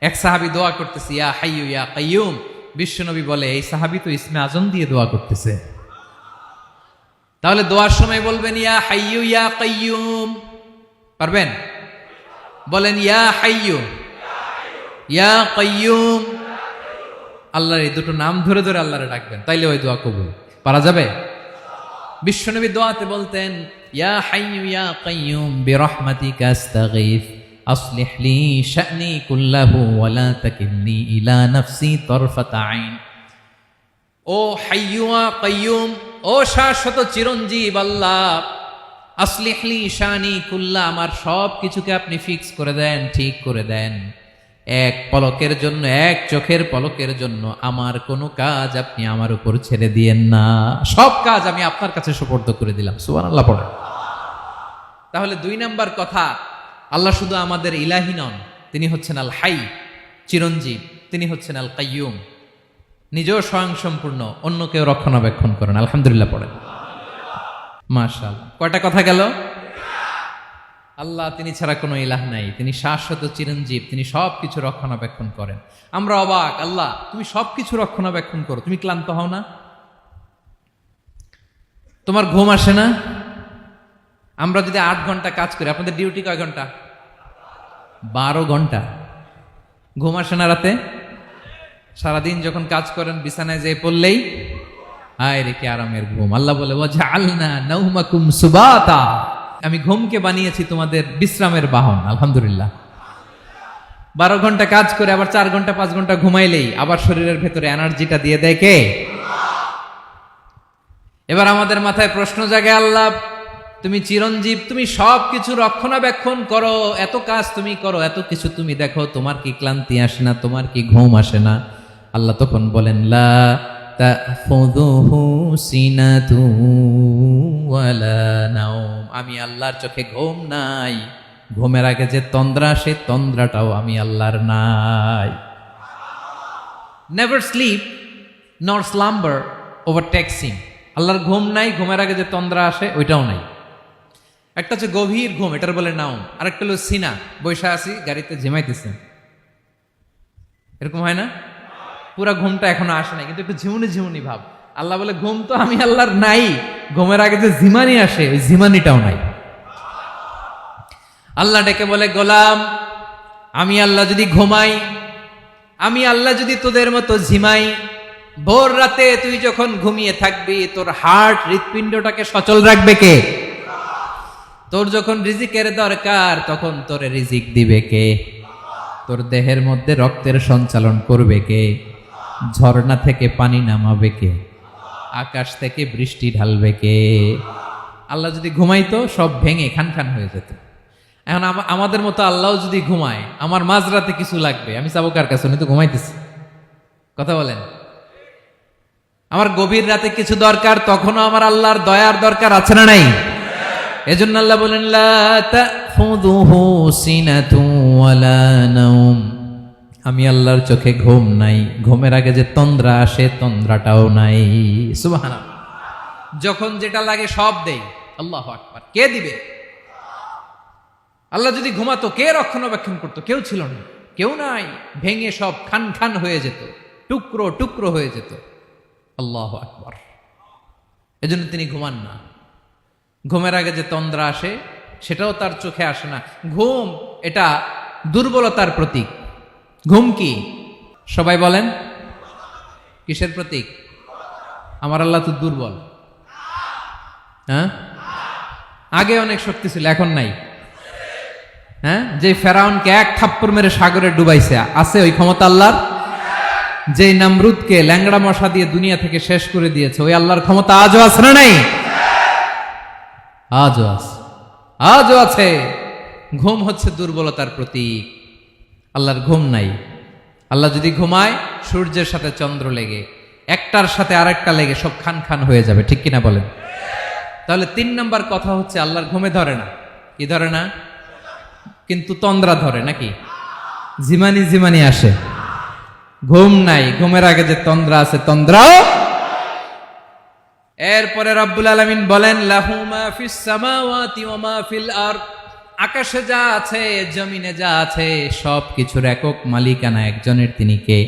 এক সাহাবী দোয়া করতেছে ইয়া হাইয়ু ইয়া কাইয়ুম, বিশ্বনবী বলে এই সাহাবী তো ইসমে আজম দিয়ে দোয়া করতেছে। তাহলে দোয়ার সময় বলবেন ইয়া হাইয়ু ইয়া কাইয়ুম, পারবেন? বলেন ইয়া হাইয়ু ইয়া কাইয়ুম। আল্লাহর এই দুটো নাম ধরে ধরে আল্লাহরে ডাকবেন, তাইলে ওই দোয়া কবুল। পারা যাবে? বিশ্বনবী দোয়াতে বলতেন ইয়া হাইয়ু ইয়া কাইয়ুম বিরহমাতিকা আস্তাগীথ আসলিহ লি শা'নি কুল্লাহু ওয়া লা তাকিলনি ইলা নাফসি তারফাতা আইন। ও হাইয়ু ওয়া কাইয়ুম, ও শাশ্বত চিরঞ্জীব আল্লাহ, আসলিহ লি শা'নি কুল্লা, আমার সব কিছুকে আপনি ফিক্স করে দেন, ঠিক করে দেন। এক পলকের জন্য, এক চোখের পলকের জন্য আমার কোনো কাজ আপনি আমার উপর ছেড়ে দিয়েন না, সব কাজ আমি আপনার কাছে সুপর্দ করে দিলাম। সুবহানাল্লাহ পড়ে। তাহলে 2 নাম্বার কথা, আল্লাহ শুধু আমাদের ইলাহি নন, তিনি হচ্ছেন আল হাই, চিরঞ্জীব, তিনি হচ্ছেন আল কাইয়ুম, নিজেও স্বয়ংসম্পূর্ণ, অন্যকেও রক্ষণাবেক্ষণ করেন। আলহামদুলিল্লাহ পড়েন। মাশাআল্লাহ। কয়টা কথা গেল? আল্লাহ তিনি ছাড়া কোনো ইলাহ নাই, তিনি শাশ্বত চিরঞ্জীব, তিনি সব কিছু রক্ষণাবেক্ষণ করেন। আমরা অবাক, আল্লাহ তুমি সব কিছু রক্ষণাবেক্ষণ করো, তুমি ক্লান্ত হও না? তোমার ঘুম আসে না? আমরা যদি 8 ঘন্টা কাজ করি, আপনাদের ডিউটি কয় ঘন্টা? 12 ঘন্টা। ঘুম আসে না রাতে? সারাদিন যখন কাজ করেন বিছানায় যেয়ে পড়লেই আয় রে কি আরামের ঘুম। আল্লাহ বলে ওয়াজআলনা নাওমাকুম সুবাতা, আমি ঘুমকে বানিয়েছি তোমাদের বিশ্রামের বাহন। আলহামদুলিল্লাহ। 12 ঘন্টা কাজ করে আবার 4 ঘন্টা 5 ঘন্টা ঘুমাইলেই আবার শরীরের ভেতরে এনার্জিটা দিয়ে দেয় কে? এবার আমাদের মাথায় প্রশ্ন জাগে, আল্লাহ তুমি চিরঞ্জীব, তুমি সব কিছু রক্ষণাবেক্ষণ করো, এত কাজ তুমি করো, এত কিছু তুমি দেখো, তোমার কি ক্লান্তি আসে না? তোমার কি ঘুম আসে না? আল্লাহ তখন বলেন লা তাখুযুহু সিনাতু ওয়ালা নাওম, আমি আল্লাহর চোখে ঘুম নাই, ঘুমের আগে যে তন্দ্রা, সে তন্দ্রাটাও আমি আল্লাহর নাই। নেভার স্লিপ নর স্লাম্বার ওভারটেকস হিম, আল্লাহর ঘুম নাই, ঘুমের আগে যে তন্দ্রা আসে ওইটাও নাই। একটা হচ্ছে গভীর ঘুম, এটার বলে নাওম, আর একটা হলো সিনা, বৈশা আছি গাড়িতে ঝিমাইতেছেন, এরকম হয় না? পুরা ঘুমটা এখনো আসে নাই, কিন্তু একটু ঝিমুনি ঝিমুনি ভাব। আল্লাহ বলে ঘুম তো আমি আল্লাহর নাই, ঘুমের আগে যে ঝিমানি আসে ওই ঝিমানিটাও নাই। আল্লাহ ডেকে বলে গোলাম, আমি আল্লাহ যদি ঘুমাই, আমি আল্লাহ যদি তোদের মতো ঝিমাই, ভোর রাতে তুই যখন ঘুমিয়ে থাকবি তোর হার্ট, হৃৎপিণ্ডটাকে সচল রাখবে কে? তোর যখন রিজিকের দরকার তখন তোরে রিজিক দিবে কে? তোর দেহের মধ্যে রক্তের সঞ্চালন করবে কে? ঝর্ণা থেকে পানি নামাবে কে? আকাশ থেকে বৃষ্টি ঢালবে কে? আল্লাহ যদি ঘুমাইতো সব ভেঙে খান খান হয়ে যেত। এখন আমাদের মতো আল্লাহ যদি ঘুমায়, আমার মাঝরাতে কিছু লাগবে, আমি যাবো কার কাছে? উনি তো ঘুমাইতেছি। কথা বলেন। আমার গভীর রাতে কিছু দরকার, তখনও আমার আল্লাহর দয়ার দরকার আছে না নাই? এজন্য আল্লাহ বলেন লা তাখুযুহু সিনাতু ওয়ালা নাওম, আমি আল্লাহর চোখে ঘুম নাই, ঘুমের আগে যে তন্দ্রা আসে তন্দ্রাটাও নাই। সুবহানাল্লাহ। যখন যেটা লাগে সব দেই, আল্লাহু আকবার। কে দিবে? আল্লাহ যদি ঘুমাতো কে রক্ষণাবেক্ষণ করতো? কেউ ছিল না, কেউ নাই, ভেঙে সব খান খান হয়ে যেত, টুকরো টুকরো হয়ে যেত। আল্লাহু আকবার। এজন্য তিনি ঘুমান না। ঘুমের আগে যে তন্দ্রা আসে সেটাও তার চোখে আসে না। ঘুম এটা দুর্বলতার প্রতীক। ঘুম কি? সবাই বলেন, কিসের প্রতীক? আমার আল্লাহ তো দুর্বল। হ্যাঁ, আগে অনেক শক্তি ছিল, এখন নাই। হ্যাঁ, যে ফেরাউনকে এক থাপ্পড় মেরে সাগরে ডুবাইছে, আছে ওই ক্ষমতা আল্লাহর? যে নামরুদকে ল্যাংড়া মশা দিয়ে দুনিয়া থেকে শেষ করে দিয়েছে, ওই আল্লাহর ক্ষমতা আজও আছে না নাই? আজও আছে, আজও আছে। ঘুম হচ্ছে দুর্বলতার প্রতীক। আল্লাহর ঘুম নাই। আল্লাহ যদি ঘুমায়, সূর্যের সাথে চন্দ্র লেগে, একটার সাথে আরেকটা লেগে সব খান খান হয়ে যাবে, ঠিক কিনা বলেন? তাহলে 3 নাম্বার কথা হচ্ছে আল্লাহর ঘুমে ধরে না। কি ধরে না? কিন্তু তন্দ্রা ধরে নাকি? জিমানি জিমানি আসে। ঘুম নাই, ঘুমের আগে যে তন্দ্রা আছে, তন্দ্রাও। এরপরে রব্বুল আলামিন বলেন, লাহু মা ফিস সামাওয়াতি ওয়া মা ফিল আরদ। আকাশে যা আছে, জমিনে যা আছে, সব কিছুর একক মালিকানা একজনের। তিনি কে?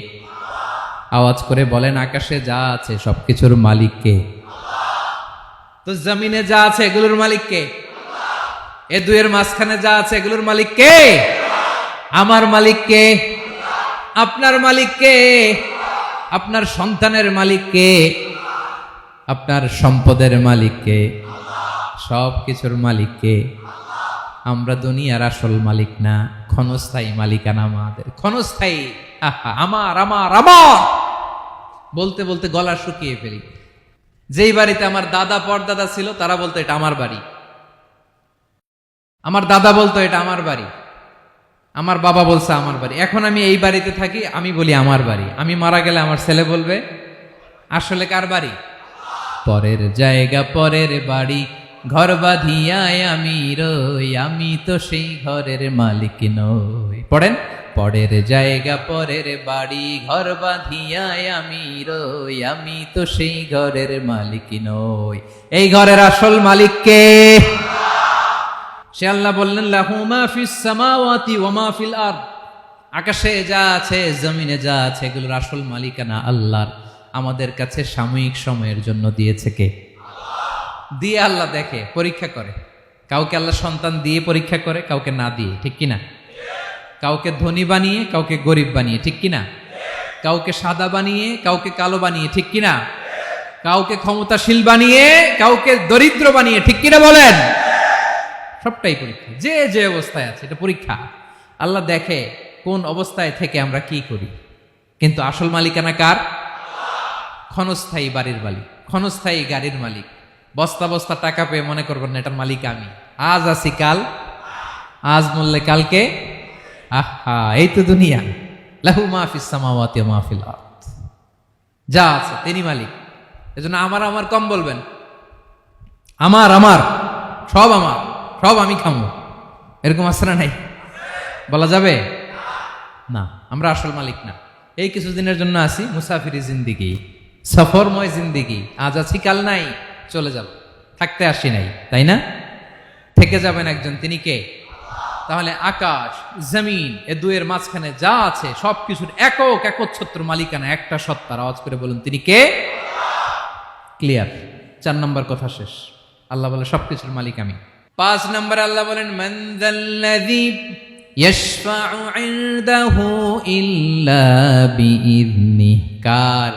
আওয়াজ করে বলেন, আকাশে যা আছে সবকিছুর মালিক কে? তো জমিনে যা আছে এগুলোর মালিক কে? এ দুয়ের মাঝখানে যা আছে এগুলোর মালিক কে? আমার মালিক কে? আপনার মালিক কে? আপনার সন্তানের মালিক কে? আপনার সম্পদের মালিক কে? সব কিছুর মালিক কে? আমরা দুনিয়ার আসল মালিক না, ক্ষণস্থায়ী মালিকানা আমাদের। ক্ষণস্থায়ী। আমার আমার আমার বলতে বলতে গলা শুকিয়ে ফেলি। যেই বাড়িতে আমার দাদা পরদাদা ছিল, তারা বলতো এটা আমার বাড়ি। আমার দাদা বলতো এটা আমার বাড়ি, আমার বাবা বলছে আমার বাড়ি। এখন আমি এই বাড়িতে থাকি, আমি বলি আমার বাড়ি। আমি মারা গেলে আমার ছেলে বলবে আসলে কার বাড়ি? পরের জায়গা পরের বাড়ি, ঘর বাঁধিয়ায় আমি রই, আমি তো সেই ঘরের মালিক নই। পড়েন, পরের জায়গা পরের বাড়ি, ঘর বাঁধিয়ায় আমি রই, আমি তো সেই ঘরের মালিক নই। এই ঘরের আসল মালিক কে? সে আল্লাহ বললেন, লাহু মা ফিস সামাওয়াতি ওয়া মা ফিল আরদ। আকাশে যা আছে, জমিনে যা আছে, এগুলোর আসল মালিকানা আল্লাহর। আমাদের কাছে সাময়িক সময়ের জন্য দিয়েছে কে? দিয়ে আল্লাহ দেখে, পরীক্ষা করে। কাউকে আল্লাহ সন্তান দিয়ে পরীক্ষা করে, কাউকে না দিয়ে, ঠিক কিনা? কাউকে ধনী বানিয়ে, কাউকে গরিব বানিয়ে, ঠিক কিনা? কাউকে সাদা বানিয়ে, কাউকে কালো বানিয়ে, ঠিক কিনা? কাউকে ক্ষমতাশীল বানিয়ে, কাউকে দরিদ্র বানিয়ে, ঠিক কিনা বলেন? সবটাই পরীক্ষা। যে যে অবস্থায় আছে এটা পরীক্ষা। আল্লাহ দেখে কোন অবস্থায় থেকে আমরা কি করি। কিন্তু আসল মালিকানা কার? ক্ষণস্থায়ী বাড়ির মালিক, ক্ষণস্থায়ী গাড়ির মালিক। বস্তা বস্তা টাকা পেয়ে মনে করবেন না এটার মালিক আমি। আজ আছি কাল, আজ মরলে কালকে। আহা, এই তো দুনিয়া। লাহু মা ফিস সামাওয়াতি ওয়া মা ফিল আরদ। যা আছে তিনি মালিক। এজন্য আমার আমার কম বলবেন। আমার আমার সব আমার, সব আমি খামো, এরকম আছে না নাই? বলা যাবে না। আমরা আসল মালিক না। এই কিছুদিনের জন্য আসি, মুসাফিরি জিন্দিগি, সফরময় জিন্দিগি। আজ আছি কাল নাই, চলে যাব। থাকতে আসি নাই, তাই না? থেকে যাবেন একজন, তিনি কে? তাহলে আকাশ জমিন এ দুয়ের মাঝখানে যা আছে সবকিছুর একক একচ্ছত্র মালিকানা একটা সত্তার। আওয়াজ করে বলুন, তিনি কে? ক্লিয়ার। 4 নম্বর কথা শেষ। আল্লাহ বলে সবকিছুর মালিক আমি। 5 নম্বরে আল্লাহ বলেন, মান যাল্লাযী ইয়াশফাউ ইনদাহু ইল্লা বিইذনিহি। কার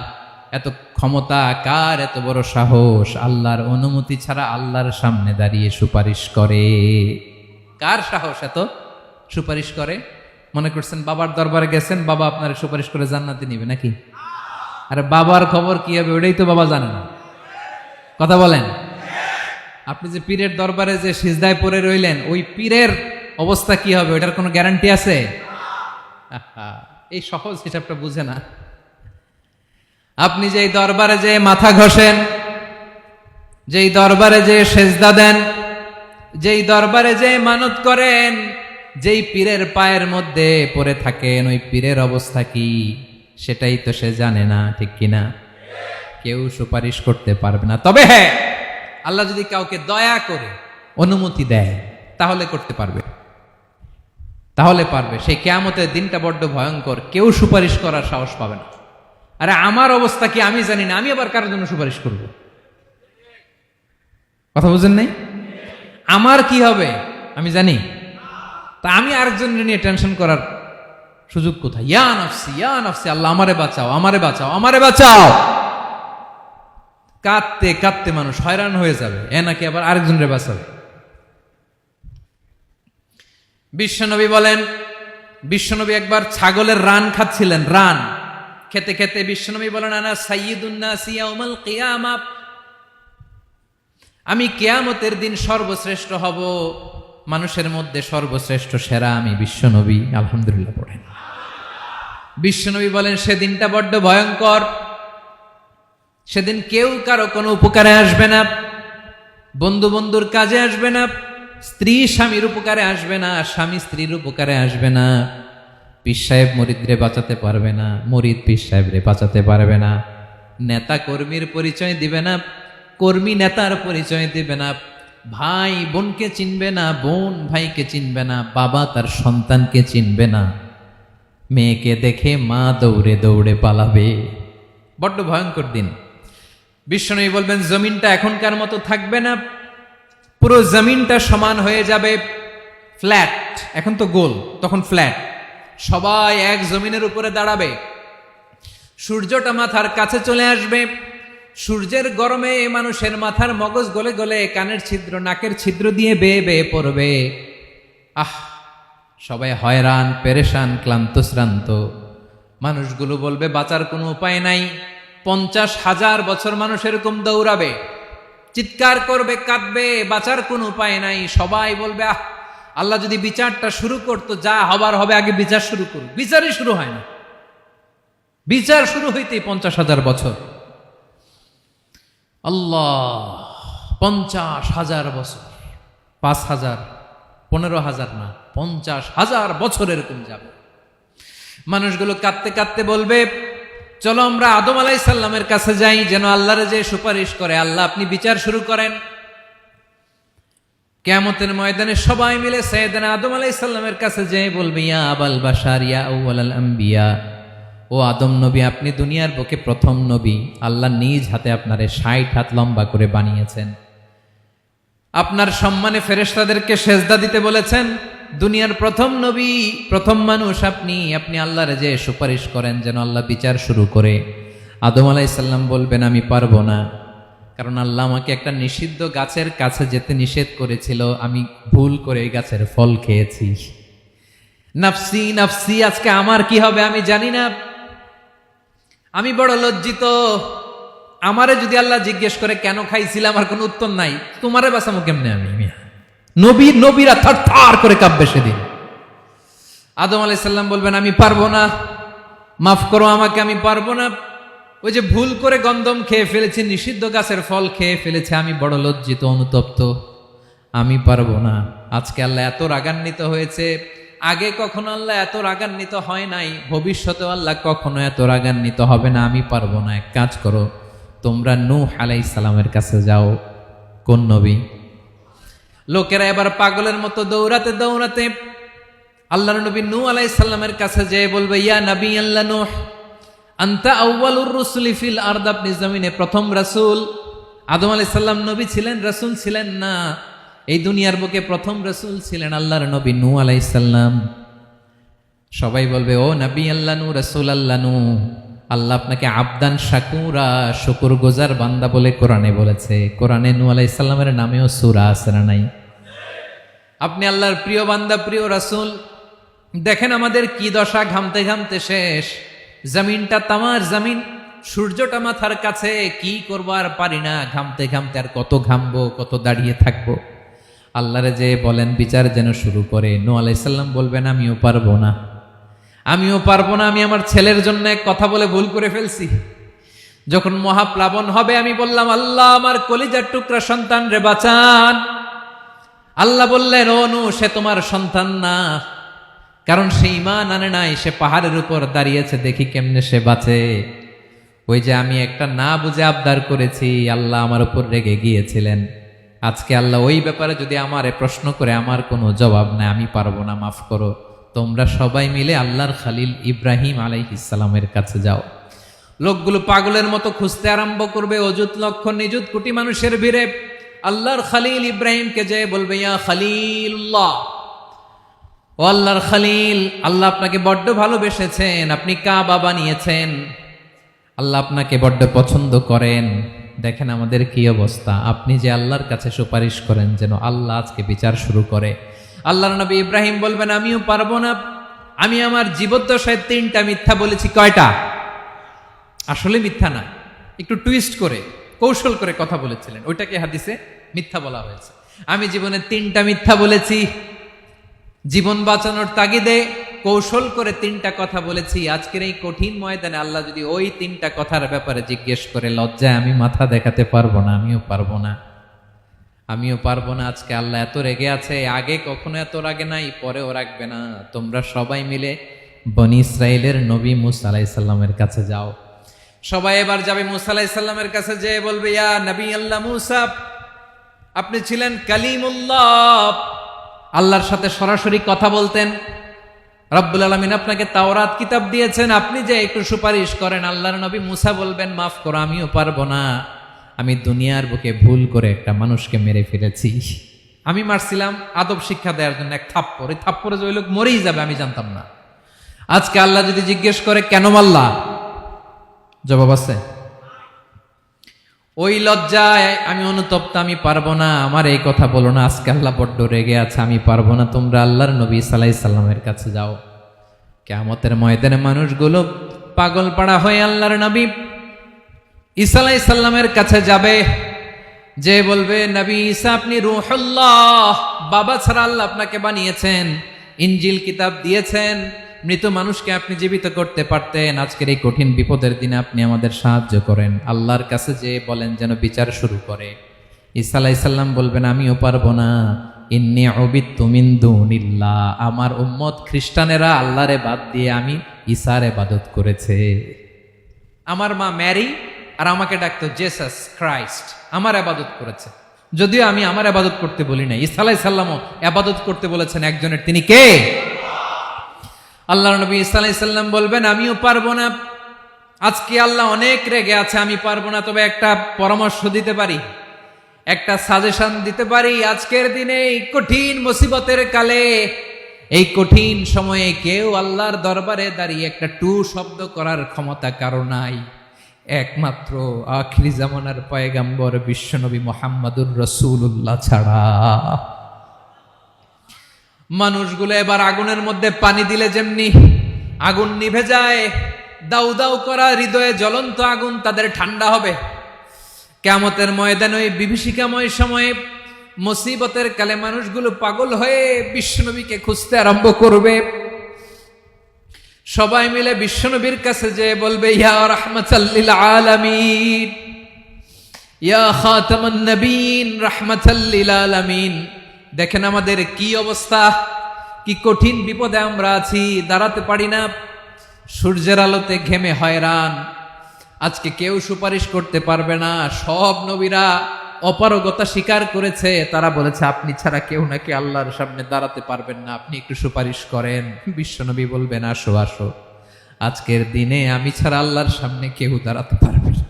এত ক্ষমতা, কার এত বড় সাহস, আল্লাহর অনুমতি ছাড়া আল্লাহর সামনে দাঁড়িয়ে সুপারিশ করে? কার সাহস এত সুপারিশ করে? মনে করছেন বাবার দরবারে গেছেন, বাবা আপনার সুপারিশ করে জান্নাতে নিবে নাকি? আরে বাবার খবর কি হবে ওটাই তো বাবা জানে না। কথা বলেন। আপনি যে পীরের দরবারে যে সিজদায় পড়ে রইলেন, ওই পীরের অবস্থা কি হবে ওটার কোনো গ্যারান্টি আছে? এই সহজ হিসাবটা বুঝে না। আপনি যেই দরবারে যে মাথা ঘষেন, যেই দরবারে যে সেজদা দেন, যেই দরবারে যে মানত করেন, যেই পীরের পায়ের মধ্যে পড়ে থাকেন, ওই পীরের অবস্থা কি সেটাই তো সে জানে না, ঠিক কিনা? কেউ সুপারিশ করতে পারবে না। তবে হ্যাঁ, আল্লাহ যদি কাউকে দয়া করে অনুমতি দেয় তাহলে করতে পারবে, তাহলে পারবে। সেই কিয়ামতের দিনটা বড্ড ভয়ঙ্কর, কেউ সুপারিশ করার সাহস পাবে না। আরে আমার অবস্থা কি আমি জানি না, আমি আবার কারোর জন্য সুপারিশ করব? কথা বুঝেন নাই? আমার কি হবে আমি জানি, তা আমি আরেকজনের নিয়ে টেনশন করার সুযোগ কোথায়? ইয়া নাফসি ইয়া নাফসি, আল্লাহ আমারে বাঁচাও, আমারে বাঁচাও, আমারে বাঁচাও। কাঁদতে কাঁদতে মানুষ হয়রান হয়ে যাবে, এ নাকি আবার আরেকজনের বাঁচাবে। বিশ্বনবী বলেন, বিশ্বনবী একবার ছাগলের রান খাচ্ছিলেন, রান খেতে খেতে বিশ্বনবী বলেন, আনা সাইয়্যিদুন নাসি ইয়াউমাল কিয়ামা, আমি কিয়ামতের দিন সর্বশ্রেষ্ঠ হব, মানুষের মধ্যে সর্বশ্রেষ্ঠ সেরা আমি বিশ্বনবী। আলহামদুলিল্লাহ পড়েন। বিশ্বনবী বলেন সেদিনটা বড্ড ভয়ঙ্কর, সেদিন কেউ কারো কোনো উপকারে আসবে না, বন্ধু বন্ধুর কাজে আসবে না, স্ত্রী স্বামীর উপকারে আসবে না, স্বামী স্ত্রীর উপকারে আসবে না, পীর সাহেব মুরিদরে বাঁচাতে পারবে না, মুরিদ পীর সাহেবরে বাঁচাতে পারবে না, নেতা কর্মীর পরিচয় দিবে না, কর্মী নেতার পরিচয় দিবে না, ভাই বোনকে চিনবে না, বোন ভাইকে চিনবে না, বাবা তার সন্তানকে চিনবে না, মেয়েকে দেখে মা দৌড়ে দৌড়ে পালাবে। বড্ড ভয়ঙ্কর দিন। বিশ্বনবী বলবেন জমিনটা এখনকার মতো থাকবে না, পুরো জমিনটা সমান হয়ে যাবে, ফ্ল্যাট। এখন তো গোল, তখন ফ্ল্যাট। সবাই এক জমিনের উপরে দাঁড়াবে, সূর্যটা মাথার কাছে চলে আসবে, সূর্যের গরমে মানুষের মাথার মগজ গলে গলে কানের ছিদ্র নাকের ছিদ্র দিয়ে বেয়ে বেয়ে পড়বে। আহ, সবাই হয়রান পেরেশান ক্লান্ত শ্রান্ত। মানুষগুলো বলবে বাঁচার কোনো উপায় নাই। 50,000 বছর মানুষ এরকম দৌড়াবে, চিৎকার করবে, কাঁদবে, বাঁচার কোনো উপায় নাই। সবাই বলবে আহ, আল্লাহ যদি বিচারটা শুরু করতো, যা হবার হবে, আগে বিচার শুরু করুক। বিচারই শুরু হয় না, বিচার শুরু হইতেই 50,000 বছর। আল্লাহ, 50,000 বছর, 5,000, 15,000 না, 50,000 বছর এরকম যাবে। মানুষগুলো কাঁদতে কাঁদতে বলবে চলো আমরা আদম আলাইহিস সালামের কাছে যাই, যেন আল্লাহর যে সুপারিশ করে, আল্লাহ আপনি বিচার শুরু করেন। কিয়ামতের ময়দানে সবাই মিলে সাইয়েদনা আদম আলাইহিস সালামের কাছে যেয়ে বলবে ইয়া আবাল বাশার ইয়া আউয়ালাল আম্বিয়া, ও আদম নবী, আপনি দুনিয়ার বুকে প্রথম নবী, আল্লাহ নিজ হাতে আপনারে 60 হাত লম্বা করে বানিয়েছেন, আপনার সম্মানে ফেরেশতাদেরকে সেজদা দিতে বলেছেন, দুনিয়ার প্রথম নবী, প্রথম মানুষ আপনি, আপনি আল্লাহর যে সুপারিশ করেন যেন আল্লাহ বিচার শুরু করে। আদম আলাইহিস সালাম বলবেন আমি পারবো না, কারণ আল্লাহ আমাকে একটা নিষিদ্ধ গাছের কাছে যেতে নিষেধ করেছিল, আমি ভুল করে এই গাছের ফল খেয়েছি। নাফসি নাফসি, আজকে আমার কি হবে আমি জানি না, আমি বড় লজ্জিত। আমারে যদি আল্লাহ জিজ্ঞেস করে কেন খাইছিলাম, আমার কোনো উত্তর নাই, তোমারে বাঁচামো কেমনে আমি? নবীরা থার করে কাঁপবে সেদিন। আদম আলাইহিস সালাম বলবেন আমি পারবো না, মাফ করো আমাকে, আমি পারবো না, ওই যে ভুল করে গন্ধম খেয়ে ফেলেছি, নিষিদ্ধ গাছের ফল খেয়ে ফেলেছে, আমি বড় লজ্জিত অনুতপ্ত, আমি পারবো না। আজকে আল্লাহ এত রাগান্বিত হয়েছে, আগে কখনো আল্লাহ এত রাগান্বিত হয় নাই, ভবিষ্যতেও আল্লাহ কখনো এত রাগান্বিত হবে না, আমি পারবো না। এক কাজ করো, তোমরা নূহ আলাইহিস সালামের কাছে যাও। কোন নবী? লোকেরা এবার পাগলের মতো দৌড়াতে দৌড়াতে আল্লাহর নবী নূহ আলাইহিস সালামের কাছে যেয়ে বলবে ইয়া নবী আল্লাহ নূহ, আনতা আউয়ালুর রুসুলি ফিল আরদ, আপনি জমিনে প্রথম রাসূল। আদম আলাইহিস সালাম নবী ছিলেন, রাসূল ছিলেন না, এই দুনিয়ার বুকে প্রথম রাসূল ছিলেন আল্লাহর নবী নূহ আলাইহিস সালাম। সবাই বলবে ও নবী আল্লাহ নূহ, রাসূল আল্লাহ নূহ, আল্লাহ আপনাকে আবদান শাকুরা, শুকরগুজার বান্দা বলে কোরআনে বলেছে। কোরআনে নূহ আলাইহিস সালামের নামেও সূরা আছে না নাই? আপনি আল্লাহর প্রিয় বান্দা, প্রিয় রাসূল। দেখেন আমাদের কি দশা, ঘামতে ঘামতে শেষ, জমিনটা তামার জমিন, সূর্যটা মাথার কাছে, কি করবো আর পারি না, ঘামতে ঘামতে আর কত ঘামবো, কত দাঁড়িয়ে থাকবো। আল্লাহরে যে বলেন বিচার যেন শুরু করে। নূহ আলাইহিস সালাম বলবেন আমিও পারবো না, আমিও পারবো না, আমি আমার ছেলের জন্য এক কথা বলে ভুল করে ফেলছি। যখন মহাপ্লাবন হবে আমি বললাম আল্লাহ আমার কলিজার টুকরা সন্তান রে বাঁচান। আল্লাহ বললেন ও নূহ, সে তোমার সন্তান না, কারণ সে ঈমান আনে নাই, সে পাহাড়ের উপর দাঁড়িয়েছে, দেখি কেমনে সে বাঁচে। ওই যে আমি একটা না বুঝে আবদার করেছি, আল্লাহ আমার উপর রেগে গিয়েছিলেন। আজকে আল্লাহ ওই ব্যাপারে যদি আমারে প্রশ্ন করে, আমার কোনো জবাব নাই, আমি পারবো না, মাফ করো। তোমরা সবাই মিলে আল্লাহর খালিল ইব্রাহিম আলাইহিস সালামের কাছে যাও। লোকগুলো পাগলের মতো খুঁজতে আরম্ভ করবে, অযুত লক্ষ নিযুত কোটি মানুষের ভিড়ে আল্লাহর খালিল ইব্রাহিমকে যেয়ে বলবে, ইয়া খালিলুল্লাহ, ও আল্লাহর খালিল, আল্লাহ আপনাকে বড্ড ভালোবেসেছেন, আপনি কাবা বানিয়েছেন, আল্লাহ আপনাকে বড্ড পছন্দ করেন। দেখেন আমাদের কি অবস্থা, আপনি যে আল্লাহর কাছে সুপারিশ করেন যেন আল্লাহ আজকে বিচার শুরু করে। আল্লাহর নবী ইব্রাহিম বলবেন, আমিও পারবো না, আমি আমার জীবদ্দশায় 3টা মিথ্যা বলেছি। কয়টা? আসলে মিথ্যা না, একটু টুইস্ট করে কৌশল করে কথা বলেছিলেন, ওইটাকে হাদিসে মিথ্যা বলা হয়েছে। আমি জীবনে 3টা মিথ্যা বলেছি, জীবন বাঁচানোর তাগিদে কৌশল করে 3টা কথা বলেছি। আজকের এই কঠিন ময়দানে আল্লাহ যদি ওই 3টা কথার ব্যাপারে জিজ্ঞেস করে, লজ্জায় আমি মাথা দেখাতে পারবো না, আমিও পারবো না, আমিও পারবো না। আজকে আল্লাহ এত রেগে আছে, আগে কখনো এত রাগে নাই, পরেও রাখবে না। তোমরা সবাই মিলে বনি ইসরাইলের নবী মুসা আলাইহিস সালামের কাছে যাও। সবাই এবার যাবে মুসা আলাইহিস সালামের কাছে, যেয়ে বলবে, ইয়া নবী আল্লাহ মুসা, আপনি ছিলেন কালিমুল্লাহ, আল্লাহর সাথে সরাসরি কথা বলতেন। রব্বুল আলামিন আপনাকে তাওরাত কিতাব দিয়েছেন, আপনি যে একটু সুপারিশ করেন। আল্লাহর নবী মুসা বলবেন, মাফ করো, আমিও পারবো না, আমি দুনিয়ার বুকে ভুল করে একটা মানুষকে মেরে ফেলেছি। আমি মারছিলাম আদব শিক্ষা দেওয়ার জন্য এক থাপ্পড়, এই থাপ্পড়ে যে ওই লোক মরেই যাবে আমি জানতাম না। আজকে আল্লাহ যদি জিজ্ঞেস করে কেন মারলা, জবাব আছে? ওই লজ্জায় আমি অনুতপ্ত, আমি পারবো না, আমার এই কথা বলো না, আজকে আল্লাহ বড্ড রেগে আছে, আমি পারবো না। তোমরা আল্লাহর নবী ঈসা আলাইহিস সালামের কাছে যাও। কিয়ামতের ময়দানে মানুষগুলো পাগল পাড়া হয়ে আল্লাহর নবী ঈসা আলাইহিস সালামের কাছে যাবে, যে বলবে, নবী ঈসা আপনি রূহুল্লাহ, বাবা ছাড়া আল্লাহ আপনাকে বানিয়েছেন, ইনজিল কিতাব দিয়েছেন, মৃত মানুষকে আপনি জীবিত করতে পারতেন। আজকের এই কঠিন বিপদের দিনে আপনি আমাদের সাহায্য করেন। আল্লাহর কাছে যে বলেন যেন বিচার শুরু করে। ঈসা আলাইহিস সালাম বলবেন, আমিও পারবো না, ইন্নী উবিদতু মিন দুনিল্লাহ, আমার উম্মত খ্রিস্টানেরা আল্লাহরে বাদ দিয়ে আমি ঈসার ইবাদত করেছে। আমার মা ম্যারি আর আমাকে ডাকতো জেসাস ক্রাইস্ট, আমার ইবাদত করেছে, যদিও আমি আমার ইবাদত করতে বলি না। ঈসা আলাইহিস সালামও ইবাদত করতে বলেছেন একজনের, তিনি কে? আল্লাহর নবী ঈসা আলাইহিস সালাম বলবেন, আমিও পারবো না, আজকে আল্লাহ অনেক রেগে আছে, আমি পারবো না, তবে একটা পরামর্শ দিতে পারি, একটা সাজেশন দিতে পারি। আজকের দিনে এই কঠিন মুসিবতের কালে, এই কঠিন সময়ে কেউ আল্লাহর দরবারে দাঁড়িয়ে একটা টু শব্দ করার ক্ষমতা কারো নাই, একমাত্র আখিরি জামানার পয়গাম্বর বিশ্বনবী মুহাম্মাদুর রাসূলুল্লাহ ছাড়া। মানুষগুলো এবার আগুনের মধ্যে পানি দিলে যেমনি আগুন নিভে যায়, দাউ দাউ করা হৃদয়ে জ্বলন্ত আগুন তাদের ঠান্ডা হবে। কিয়ামতের ময়দানে ওই বিভীষিকাময় সময়ে, মুসিবতের কালে মানুষগুলো পাগল হয়ে বিশ্বনবীকে খুঁজতে আরম্ভ করবে। সবাই মিলে বিশ্বনবীর কাছে যেয়ে বলবে, ইয়া রাহমাতাল লিল আলামিন, ইয়া খাতামান নবীন, রাহমাতাল লিল আলামিন। দেখেন আমাদের কি অবস্থা, কি কঠিন বিপদে আমরা আছি, দাঁড়াতে পারি না, সূর্যের আলোতে ঘেমে হয়রান। আজকে কেউ সুপারিশ করতে পারবে না। সব নবীরা অপারগতা স্বীকার করেছে, তারা বলেছে আপনি ছাড়া কেউ নাকি আল্লাহর সামনে দাঁড়াতে পারবেন না, আপনি একটু সুপারিশ করেন। বিশ্বনবী বলবেন, আসো আসো, আজকের দিনে আমি ছাড়া আল্লাহর সামনে কেউ দাঁড়াতে পারবে না।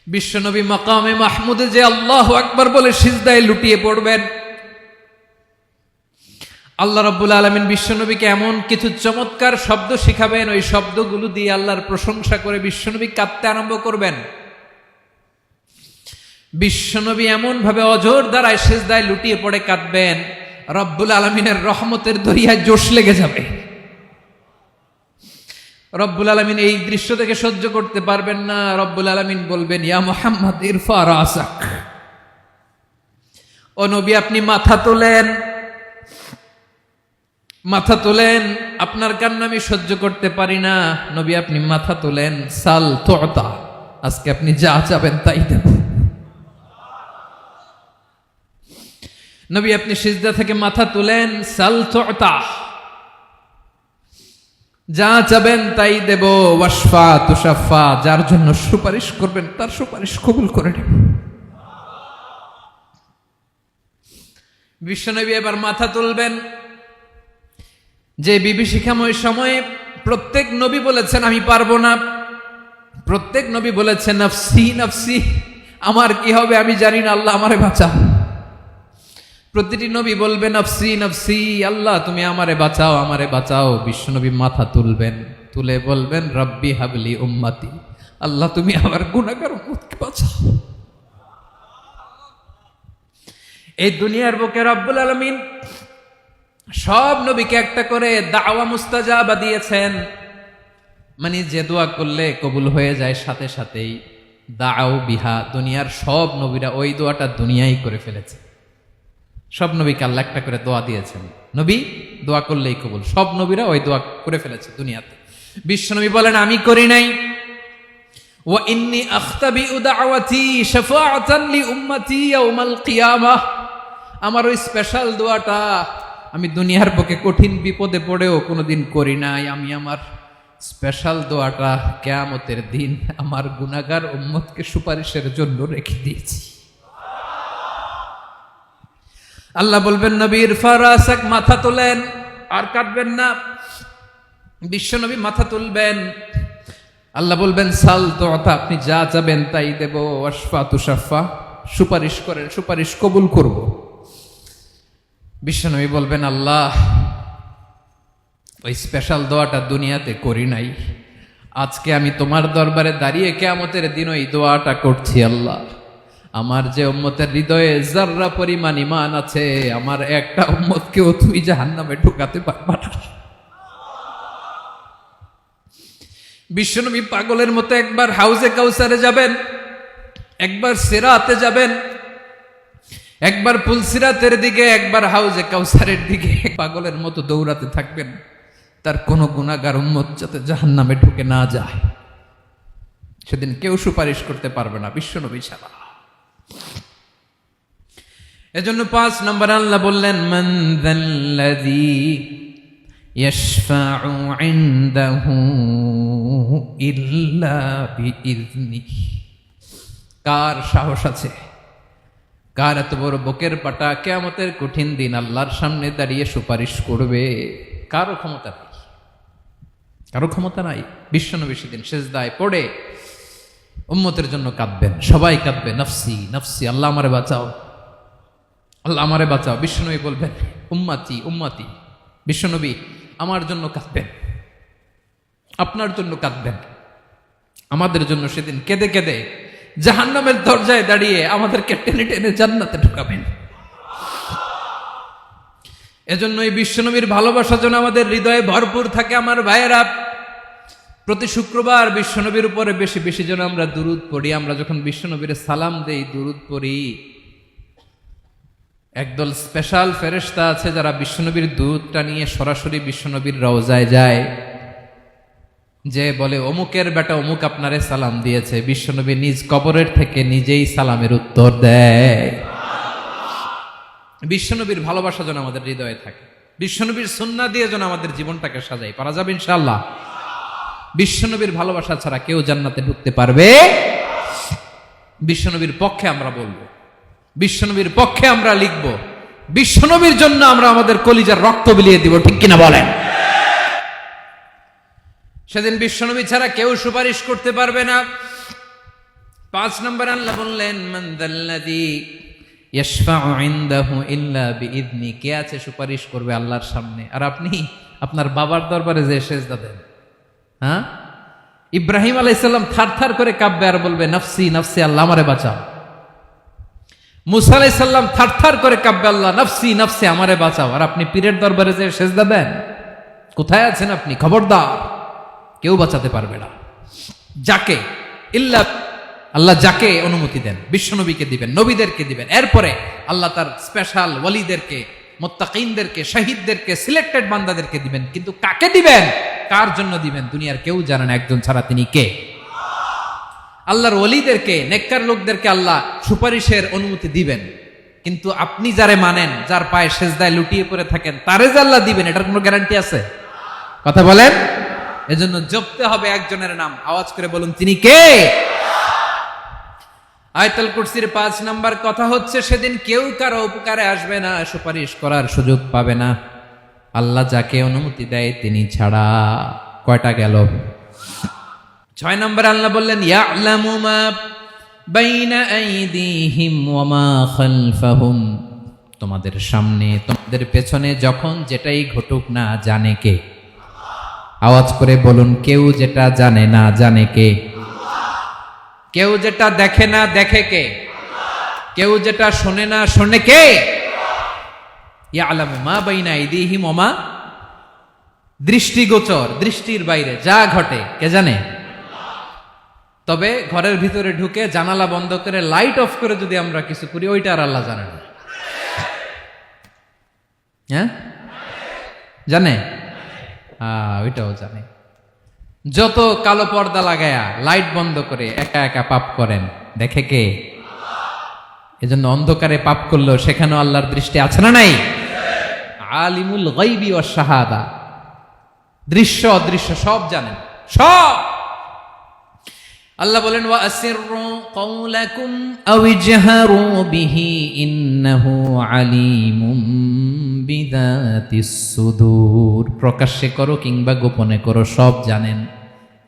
বিশ্বনবী মাকামে মাহমুদে যে আল্লাহু আকবার বলে সিজদায় লুটিয়ে পড়বেন। আল্লাহ রাব্বুল আলামিন বিশ্বনবীকে এমন কিছু চমৎকার শব্দ শিখাবেন, ওই শব্দগুলো দিয়ে আল্লাহর প্রশংসা করে বিশ্বনবী কাঁদতে আরম্ভ করবেন। বিশ্বনবী এমন ভাবে অজর দ্বারায় সিজদায় লুটিয়ে পড়ে কাঁদবেন, রব্বুল আলামিনের রহমতের দরিয়ায় জোশ লেগে যাবে। রব্বুল আলামিন এই দৃশ্য থেকে সহ্য করতে পারবেন না। রব্বুল আলামিন বলবেন, ইয়া মুহাম্মদ ইরফা রাসাক, ও নবী আপনি মাথা তোলেন, মাথা তোলেন, আপনার কান্না আমি সহ্য করতে পারি না। নবী আপনি মাথা তোলেন, সাল তুতা, আজকে আপনি যা চাবেন তাই দেব। নবী আপনি সিজদা থেকে মাথা তুলেন, সাল তুতা, যা চাবেন তাই দেব, ওয়াশফা তুশাফা, যার জন্য সুপারিশ করবেন তার সুপারিশ কবুল করে নেব। বিশ্বনবী এবার মাথা তুলবেন। যে বিভীষিকাময় সময়ে প্রত্যেক নবী বলেছেন আমি পারবো না, প্রত্যেক নবী বলেছেন নফসি নফসি, আমার কি হবে আমি জানি না, আল্লাহ আমারে বাঁচাও। প্রতিটি নবী বলবে নফসি নফসি, আল্লাহ তুমি আমারে বাঁচাও আমারে বাঁচাও। বিশ্বনবী মাথা তুলবেন, তুলে বলবেন রব্বি হাবলি উম্মতি, আল্লাহ তুমি আমার গুনাহগার উম্মতকে বাঁচাও। এই দুনিয়ার বুকে রব্বুল আলামিন সব নবীকে একটা করে দাওয়া মুস্তাজাবা দিয়েছেন, মানে যে দোয়া করলে কবুল হয়ে যায় সাথে সাথেই। দাও বিহা, দুনিয়ার সব নবীরা ওই দোয়াটা দুনিয়ায় করে ফেলেছে। সব নবীকে আল্লাহ একটা করে দোয়া দিয়েছেন, নবী দোয়া করলেই কবুল। সব নবীরা ওই দোয়া করে ফেলেছে দুনিয়াতে। বিশ্বনবী বলেন আমি করি নাই। ওয়া ইন্নী আখতাবিউ দাওয়াতি শাফাআতান লি উম্মতি ইয়াউমাল কিয়ামাহ, আমার ওই স্পেশাল দোয়াটা আমি দুনিয়ার বুকে কঠিন বিপদে পড়েও কোনোদিন করি নাই। আমি আমার স্পেশাল দোয়াটা কিয়ামতের দিন আমার গুনাহগার উম্মতকে সুপারিশের জন্য রেখে দিয়েছি। আল্লাহ বলবেন নবীর ফারাসাক, মাথা তোলেন, আর কাটবেন না। বিশ্বনবী মাথা তুলবেন, আল্লাহ বলবেন সাল তোতা, আপনি যা চাবেন তাই দেব। ওয়াশফা তুশাফা, সুপারিশ করেন সুপারিশ কবুল করব। বিশ্বনবী বলবেন আল্লাহ ওই স্পেশাল দোয়াটা দুনিয়াতে করি নাই, আজকে আমি তোমার দরবারে দাঁড়িয়ে কিয়ামতের দিন ওই দোয়াটা করছি। আল্লাহ আমার যে উম্মতের হৃদয়ে যাররা পরিমাণ ঈমান আছে, আমার একটা উম্মতকেও তুই জাহান্নামে ঢুকাতে পারবা না। বিশ্বনবী পাগলের মতো একবার হাউজে কাউসারে যাবেন, একবার সিরাতে যাবেন, একবার পুলসিরাতের দিকে, একবার হাউজে কাউসারের দিকে, পাগলের মতো দৌড়াতে থাকবেন, তার কোনো গুনাহগার উম্মত যাতে জাহান্নামে ঢুকে না যায়। সেদিন কেউ সুপারিশ করতে পারবে না বিশ্বনবী ছাড়া। এজন্য 5 নম্বর আল্লাহ বললেন মান যাল্লাযী ইয়াশফাউ ইনদাহু ইল্লা বিইযনিহি, কার সাহস আছে, কার এত বড় বুকের পাটা কিয়ামতের কঠিন দিন আল্লাহর সামনে দাঁড়িয়ে সুপারিশ করবে? কারো ক্ষমতা নাই, কারো ক্ষমতা নাই। বিশ্বনবী সেদিন সিজদায় পড়ে উম্মতের জন্য কাঁদবেন, সবাই কাঁদবে নফসি নফসি, আল্লাহ আমারে বাঁচাও আল্লাহ আমারে বাঁচাও। বিশ্বনবী বলবেন উম্মতি উম্মতি, বিশ্বনবী আমার জন্য কাঁদবেন, আপনার জন্য কাঁদবেন, আমাদের জন্য সেদিন কেঁদে কেঁদে জাহান্নামের দরজায় দাঁড়িয়ে আমাদেরকে টেনে টেনে জান্নাতে ঢুকাবেন। এজন্য এই বিশ্বনবীর ভালোবাসা যেন আমাদের হৃদয়ে ভরপুর থাকে। আমার ভাইয়েরা, প্রতি শুক্রবার বিশ্বনবীর উপরে বেশি বেশি যেন আমরা দুরূদ পড়ি। আমরা যখন বিশ্বনবীর সালাম দেই, দুরূদ পড়ি, একদল স্পেশাল ফেরেশতা আছে যারা বিশ্বনবীর দুরূদটা নিয়ে সরাসরি বিশ্বনবীর রওজায় যায়, যে বলে অমুকের বেটা অমুক আপনারে সালাম দিয়েছে। বিশ্বনবী নিজ কবরের থেকে নিজেই সালামের উত্তর দেয়। বিশ্বনবীর ভালোবাসা যেন আমাদের হৃদয়ে থাকে, বিশ্বনবীর সুন্নাহ দিয়ে যেন আমাদের জীবনটাকে সাজাই। পারা যাবে ইনশাআল্লাহ। বিশ্বনবীর ভালোবাসা ছাড়া কেউ জান্নাতে ঢুকতে পারবে? বিশ্বনবীর পক্ষে আমরা বলবো, বিশ্বনবীর পক্ষে আমরা লিখব, বিশ্বনবীর জন্য আমরা আমাদের কলিজার রক্ত বিলিয়ে দিব, ঠিক কিনা বলেন? সেদিন বিশ্বনবী ছাড়া কেউ সুপারিশ করতে পারবে না। 5 নম্বর আল্লাহ বললেন মান যাল্লাযী ইয়াশফাউ ইনদাহু ইল্লা বিইযনি, কে আছে সুপারিশ করবে আল্লাহর সামনে? আর আপনি আপনার বাবার দরবারে যে সেজদা দেন, হ্যাঁ, ইব্রাহিম আলাইহিস সালাম থারথার করে কাঁপবে আর বলবে নফসি নফসি, আল্লাহ আমারে বাঁচাও। মুসা আলাইহিস সালাম থারথার করে কাঁপবে, আল্লাহ নফসি নফসি, আমারে বাঁচাও। আর আপনি পীরের দরবারে যে সেজদা দেন, কোথায় আছেন আপনি? খবরদার, কেউ বাঁচাতে পারবে না। যাকে ইল্লা আল্লাহ যাকে অনুমতি দেন, বিশ্বনবীকে দিবেন, নবীদেরকে দিবেন, এরপরে আল্লাহ তার স্পেশাল ওয়ালিদেরকে, মুত্তাকিনদেরকে, শহীদদেরকে, সিলেক্টেড বান্দাদেরকে দিবেন। কিন্তু কাকে দিবেন, কার জন্য দিবেন, দুনিয়ার কেউ জানে না একজন ছাড়া, তিনি কে? আল্লাহর ওয়ালিদেরকে, নেককার লোকদেরকে আল্লাহ সুপারিশের অনুমতি দিবেন। কিন্তু আপনি যারে মানেন, যার পায়ে সেজদায় লুটিয়ে পড়ে থাকেন, তারে যে আল্লাহ দিবেন, এটার কোনো গ্যারান্টি আছে? কথা বলেন। এজন্য জপতে হবে একজনের নাম, আওয়াজ করে বলুন তিনি কে? আয়াতুল কুরসির 5 নাম্বার কথা হচ্ছে সেদিন কেউ কারো উপকারে আসবে না, সুপারিশ করার সুযোগ পাবে না, আল্লাহ যাকে অনুমতি দেয় তিনি ছাড়া। কয়টা গেল? 6 নম্বরে আল্লাহ বললেন ইয়ালামু মা বাইনা আইদিহিম ওয়া মা খালফাহুম, তোমাদের সামনে তোমাদের পেছনে যখন যেটাই ঘটুক না জানে কে? আওয়াজ করে বলুন, কেউ যেটা জানে না জানে কে? কেউ যেটা দেখে না দেখে কে? কেউ যেটা শোনে না শোনে কে? ইয়ালামু মা বাইনা আইদিহিম ওয়া মা, দৃষ্টিগোচর, দৃষ্টির বাইরে যা ঘটে কে জানে? তবে ঘরের ভিতরে ঢুকে জানালা বন্ধ করে লাইট অফ করে যদি আমরা কিছু করি ওইটা আর আল্লাহ জানে না। হ্যাঁ জানে? ওইটাও জানে। যত কালো পর্দা লাগায়া লাইট বন্ধ করে একা একা পাপ করেন দেখে কে? এজন্য অন্ধকারে পাপ করলেও সেখানেও আল্লাহর দৃষ্টি আছে না নাই? আলিমুল গায়বি ওয়াশ শাহাদা, দৃশ্য অদৃশ্য সব জানেন, সব। আল্লাহ বলেন ওয়া আসিররু কাওলাকুম আও ইজহারু বিহি ইন্নাহু আলিমুম বিযাতিস সুদূর, প্রকাশ্যে করো কিংবা গোপনে করো সব জানেন,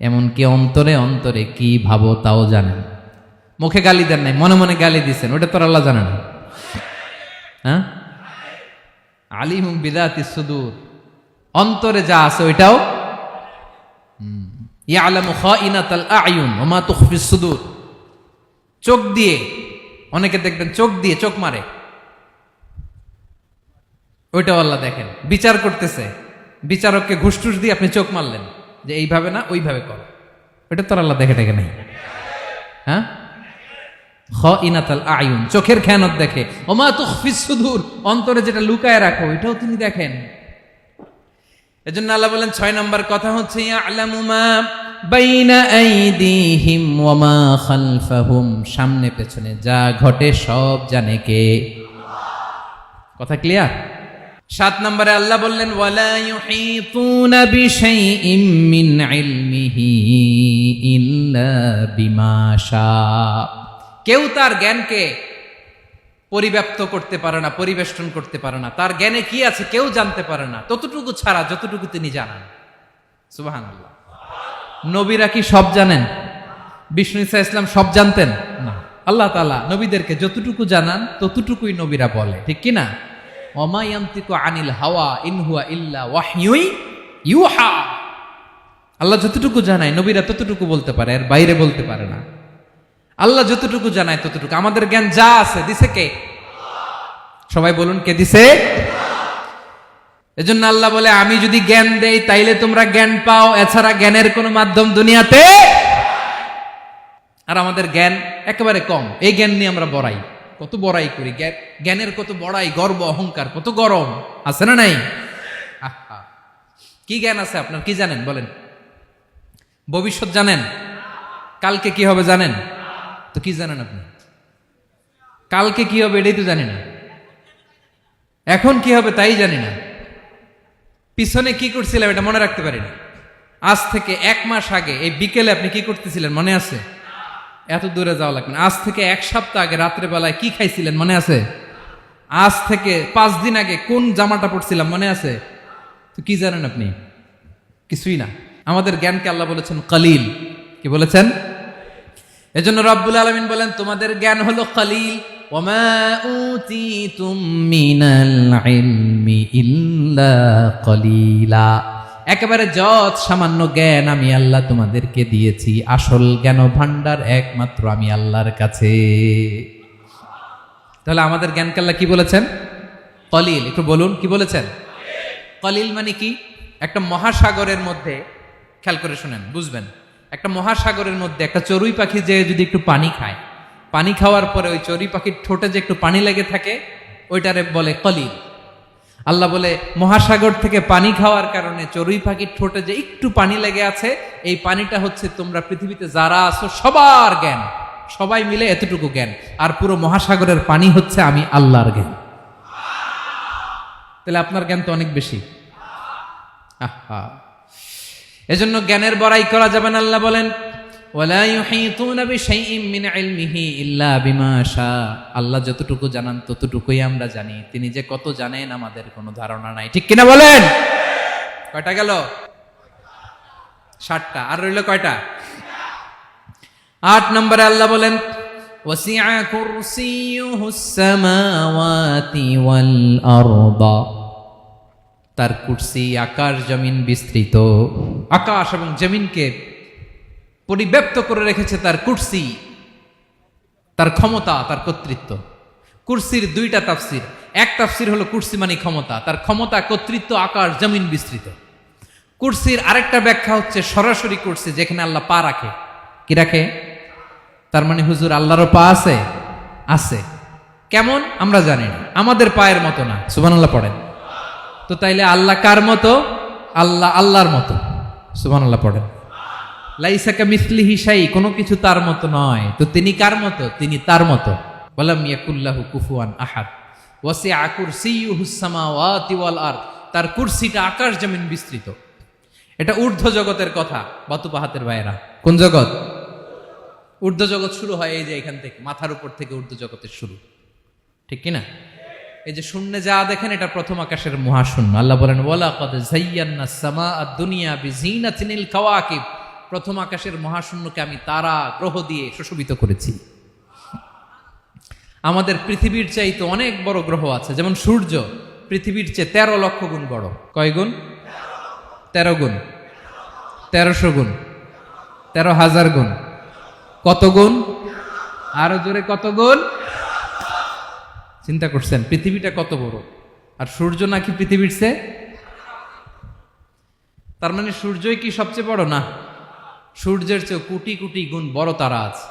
এমনকি অন্তরে অন্তরে কি ভাবো তাও জানেন। মুখে গালি দেন নাই, মনে মনে গালি দিছেন, ওটা তো আল্লাহ জানেন না। হ্যাঁ, আলিমুম বিযাতিস সুদূর, অন্তরে যা আছে ওইটাও। ইয়ালামু খাইনাতাল আয়ুন ওয়া মা তুখফিস সুদূর, চোখ দিয়ে, অনেকে দেখবেন চোখ দিয়ে চোখ মারে, ওইটাও আল্লাহ দেখেন। বিচার করতেছে, বিচারককে ঘুষ টুস দিয়ে আপনি চোখ মারলেন যে এইভাবে না ওইভাবে করো, ওইটা তো আল্লাহ দেখে দেখে নাই। হ্যাঁ, খাইনাতাল আয়ুন, চোখের খেয়ানত দেখে। ওয়া মা তুখফিস সুদূর, অন্তরে যেটা লুকায় রাখো ওইটাও তিনি দেখেন। এজন্য আল্লাহ বলেন 6 নম্বর কথা হচ্ছে ইয়ালামু মা বাইনা আইদিহিম ওয়া মা খালফাহুম, সামনে পেছনে যা ঘটে সব জানে কে? কথা ক্লিয়ার? 7 নম্বরে আল্লাহ বললেন ওয়ালা ইউহিতুনা বিশাইইম মিন ইলমিহি ইল্লা বিমা শা, কেউ তার জ্ঞানকে পরিব্যাপ্ত করতে পারে না, পরিবেষ্টন করতে পারে না, তার জ্ঞানে কি আছে কেউ জানতে পারে না ততটুকু ছাড়া যতটুকু তিনি জানান। সুবহানাল্লাহ। নবীরা কি সব জানেন? বিষ্ণু ঈসা ইসলাম সব জানতেন না। আল্লাহ তাআলা নবীদেরকে যতটুকু জানান ততটুকুই নবীরা বলে, ঠিক কি না? ওমা ইয়ানতিকু আনিল হাওয়া ইন হুয়া ইল্লা ওয়াহয়ুন ইউহা, আল্লাহ যতটুকু জানায় নবীরা ততটুকু বলতে পারে, এর বাইরে বলতে পারে না। আল্লাহ যতটুকু জানায় ততটুকু। আমাদের জ্ঞান যা আছে দিছে কে? সবাই বলুন কে দিছে? এজন্য আল্লাহ বলে আমি যদি জ্ঞান দেই তাইলে তোমরা জ্ঞান পাও, এছাড়া জ্ঞানের কোনো মাধ্যম দুনিয়াতে। আর আমাদের জ্ঞান একেবারে কম, এই জ্ঞান নিয়ে আমরা বড়াই, কত বড়াই করি, জ্ঞানের কত বড়াই, গর্ব অহংকার কত গরম আছে না নাই? কি জ্ঞান আছে আপনার? কি জানেন বলেন? ভবিষ্যৎ জানেন? কালকে কি হবে জানেন? তো কি জানেন আপনি? কালকে কি হবে এটাই তো জানি না, এখন কি হবে তাই জানি না, পিছনে কি করছিলাম এটা মনে রাখতে পারি না। আজ থেকে 1 মাস আগে এই বিকেলে আপনি কি করতেছিলেন মনে আছে? এত দূরে যাওয়া লাগবে না। আজ থেকে 1 সপ্তাহ আগে রাত্রে বেলায় কি খাইছিলেন মনে আছে? আজ থেকে 5 দিন আগে কোন জামাটা পরছিলাম মনে আছে? তো কি জানেন আপনি? কিছুই না। আমাদের জ্ঞানকে আল্লাহ বলেছেন কলিল। কি বলেছেন? এজন্য রব্বুল আলামিন বলেন তোমাদের জ্ঞান হলো কলিল। ওয়ামা উতিতুম মিনাল ইলমি ইল্লা কলিলা, একেবারে যত সামান্য জ্ঞান আমি আল্লাহ তোমাদেরকে দিয়েছি, আসল জ্ঞান ভান্ডার একমাত্র আমি আল্লাহর কাছে। তাহলে আমাদের জ্ঞানকে আল্লাহ কি বলেছেন? কলিল। একটু বলুন কি বলেছেন? কলিল মানে কি? একটা মহাসাগরের মধ্যে, খেয়াল করে শুনেন বুঝবেন, একটা মহাসাগরের মধ্যে একটা চড়ুই পাখি যে যদি একটু পানি খায়, পানি খাওয়ার পরে ওই চড়ুই পাখির ঠোঁটে যে একটু পানি লেগে থাকে ওইটারে বলে কলিল। আল্লাহ বলে মহাসাগর থেকে পানি খাওয়ার কারণে চড়ুই পাখির ঠোঁটে যে একটু পানি লেগে আছে, এই পানিটা হচ্ছে তোমরা পৃথিবীতে যারা আছো সবার জ্ঞান, সবাই মিলে এতটুকু জ্ঞান, আর পুরো মহাসাগরের পানি হচ্ছে আমি আল্লাহর জ্ঞান। তাহলে আপনার জ্ঞান তো অনেক বেশি। এজন্য জ্ঞানের বড়াই করা যাবে না। আল্লাহ বলেন ওয়ালা ইউহিতুনা বিশাইইম মিন ইলমিহি ইল্লা বিমা শা। আল্লাহ যতটুকু জানান ততটুকুই আমরা জানি, তিনি যে কত জানেন আমাদের কোনো ধারণা নাই। ঠিক কিনা বলেন? কয়টা গেল? 7টা। আর রইল কয়টা? 8 নম্বরে আল্লাহ বলেন ওয়াসিআ কুরসিয়ুহুস সামাওয়াতি ওয়াল আরদা। তার কুরসি আকাশ জমিন বিস্তৃত। আকাশ এবং জমিনকে পরিব্যাপ্ত করে রেখেছে তার কুরসি, তার ক্ষমতা, তার কর্তৃত্ব। কুরসির 2টা তাফসির। এক তাফসির হলো কুরসি মানে ক্ষমতা, তার ক্ষমতা, কর্তৃত্ব, আকাশ জমিন বিস্তৃত। কুরসির আরেকটা ব্যাখ্যা হচ্ছে সরাসরি কুরসি, যেখানে আল্লাহ পা রাখে। কি রাখে? তার মানে হুজুর আল্লাহরও পা আছে? আছে। কেমন আমরা জানি না, আমাদের পায়ের মতো না। সুবহানাল্লাহ পড়েন। তো তাইলে আল্লাহ কার মতো? আল্লাহ আল্লাহর মতো। সুবহানাল্লাহ পড়েন। লাইসা কামিসলিহি শাই, কোনো কিছু তার মতো নয়। তো তিনি কার মতো? তিনি তার মতো। ওয়ালাম ইয়াকুল্লাহু কুফুয়ান আহাদ। ওয়াসিআ কুরসিয়ুহুস সামাওয়াতি ওয়াল আরদ। তার কুরসিটা আকাশ জমিন বিস্তৃত। এটা ঊর্ধ্ব জগতের কথা। বাতুপাহাতের ভাইয়েরা, কোন জগৎ? ঊর্ধ্ব জগৎ শুরু হয় এই যে এখান থেকে, মাথার উপর থেকে ঊর্ধ্ব জগতের শুরু। ঠিক কিনা? এই যে শূন্যে যা দেখেন, এটা প্রথম আকাশের মহাশূন্য। আল্লাহ বলেন ওয়ালাকাদ যায়্যানাস সামাআদ দুনিয়া বিজিনাতিল কাওয়াকিব। প্রথম আকাশের মহাশূন্যকে আমি তারা গ্রহ দিয়ে সুশোভিত করেছি। আমাদের পৃথিবীর চাইতে অনেক বড় গ্রহ আছে, যেমন সূর্য পৃথিবীর চেয়ে 13 লক্ষ গুণ বড়। কয় গুণ? 13 গুণ, 1300 গুণ, 13,000 গুণ। কত গুণ? আরো জোরে কত গুণ? চিন্তা করছেন পৃথিবীটা কত বড়, আর সূর্য নাকি পৃথিবীর চেয়ে? তার মানে সূর্যই কি সবচেয়ে বড়? না, সূর্যের চেয়ে কোটি কোটি গুণ বড় তারা আছে।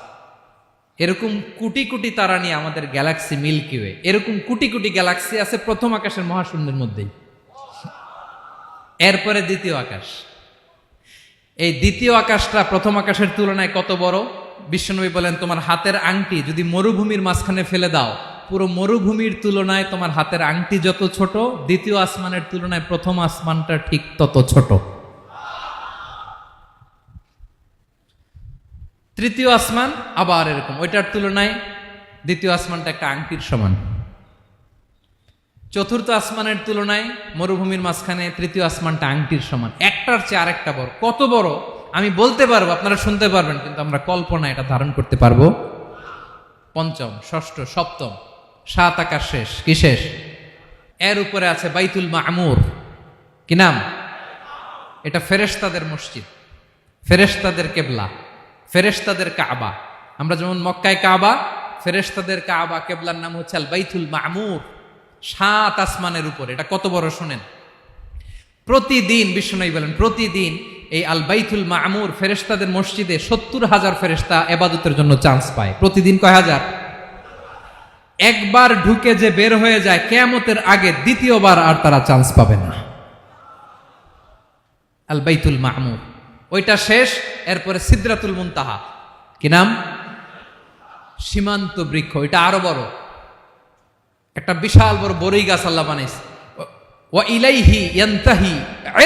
এরকম কোটি কোটি তারা নিয়ে আমাদের গ্যালাক্সি মিল্কি ওয়ে। এরকম কোটি কোটি গ্যালাক্সি আছে প্রথম আকাশের মহাশূন্যের মধ্যেই। এরপরে দ্বিতীয় আকাশ। এই দ্বিতীয় আকাশটা প্রথম আকাশের তুলনায় কত বড়? বিশ্বনবী বলেন তোমার হাতের আংটি যদি মরুভূমির মাঝখানে ফেলে দাও, পুরো মরুভূমির তুলনায় তোমার হাতের আংটি যত ছোট, দ্বিতীয় আসমানের তুলনায় প্রথম আসমানটা ঠিক তত ছোট। তৃতীয় আসমান আবার এরকম, ওইটার তুলনায় দ্বিতীয় আসমানটা একটা আংটির সমান। চতুর্থ আসমানের তুলনায় মরুভূমির মাঝখানে তৃতীয় আসমানটা আংটির সমান। একটার চেয়ে আরেকটা বড়। কত বড় আমি বলতে পারবো, আপনারা শুনতে পারবেন, কিন্তু আমরা কল্পনা এটা ধারণ করতে পারবো? পঞ্চম, ষষ্ঠ, সপ্তম, 7 আকাশ শেষ। কি শেষ? এর উপরে আছে বাইতুল মামুর। কি নাম? এটা ফেরেশতাদের মসজিদ, ফেরেশতাদের কেবলা, ফেরেশতাদের কাবা। আমরা যেমন মক্কায় কাবা, ফেরেশতাদের কাবা কেবলার নাম হচ্ছে আল বাইতুল মামুর। 7 আসমানের উপর। এটা কত বড় শুনেন। প্রতিদিন বিশ্বনবী বলেন প্রতিদিন এই আল বাইতুল মামুর ফেরেশতাদের মসজিদে 70,000 ফেরেশতা ইবাদতের জন্য চান্স পায়। প্রতিদিন কয় হাজার? একবার ঢুকে যে বের হয়ে যায় কিয়ামতের আগে দ্বিতীয়বার আর তারা চান্স পাবে না। আল বাইতুল মামুর ওইটা শেষ। এরপরে সিদরাতুল মুনতাহা। কি নাম? সীমান্ত বৃক্ষ। এটা আরো বড়, একটা বিশাল বড় বড়ই গাছ আল্লাহ বানাইছে। ওয়া ইলাইহি ইয়ানতাহি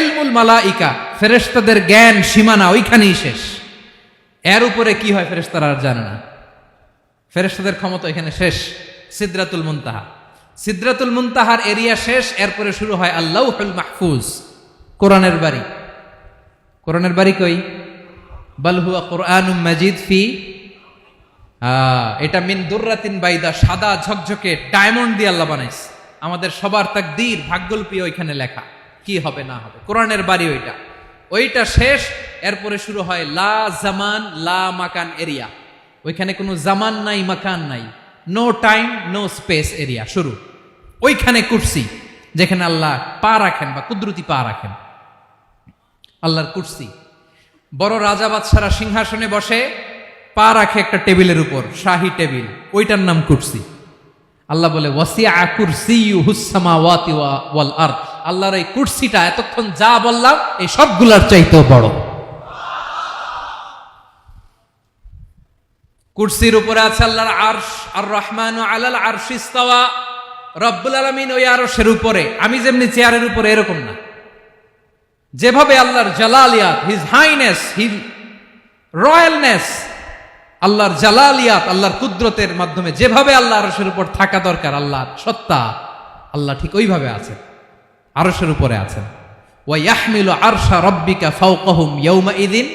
ইলমুল মালাইকা। ফেরেশতাদের জ্ঞান সীমানা ওইখানেই শেষ। এর উপরে কি হয় ফেরেশতারা আর জানে না। ফেরেশতাদের ক্ষমতা এখানে শেষ। সিদরাতুল মুনতাহা। সিদরাতুল মুনতাহার এরিয়া শেষ। এরপরে শুরু হয় আল্লাহুল মাহফুজ, কোরআনের বাড়ি। কোরআনের বাড়ি কই? বাল হুয়া কুরআনুম মাজিদ ফি, এটা মিন দুররাতিন বাইদা, সাদা ঝকঝকে ডায়মন্ড দিয়ে আল্লাহ বানাইছে। আমাদের সবার তাকদীর, ভাগ্যলিপি ওইখানে লেখা, কি হবে না হবে। কোরআনের বাড়ি ওইটা। ওইটা শেষ। এরপরে শুরু হয় লা জামান লা মাকান এরিয়া। ওইখানে কোনো জামান নাই, মাকান নাই, no time no space area শুরু। ওইখানে কুরসি, যেখানে আল্লাহ পা রাখেন বা কুদরতি পা রাখেন। আল্লাহর কুরসি। বড় রাজা বাদশারা সিংহাসনে বসে পা রাখে একটা টেবিলের উপর, শাহী টেবিল, ওইটার নাম কুরসি। আল্লাহ বলে ওয়াসিআ কুরসিয়ুহুস সামাওয়াতি ওয়াল আরদ। আল্লাহর এই কুরসিটা এতক্ষণ যা বললাম এই সবগুলোর চাইতেও বড়। কুরসির উপরে আছে আল্লাহর আরশ। আর রহমানু আলাল আরশি ইস্তাওয়া। রব্বুল আলামিন ওই আরশের উপরে। আমি যেমনি চেয়ারের উপরে এরকম না। যেভাবে আল্লাহর জালালিয়াত, হিজ হাইনেস, হিজ রয়্যালনেস, আল্লাহর জালালিয়াত, আল্লাহর কুদরতের মাধ্যমে যেভাবে আল্লাহ আরশের উপর থাকা দরকার, আল্লাহর সত্তা, আল্লাহ ঠিক ওইভাবে আছেন, আরশের উপরে আছেন। ওয়া ইয়াহমিলু আরশা রাব্বিকা ফাওকাহুম ইয়াওমাইযিন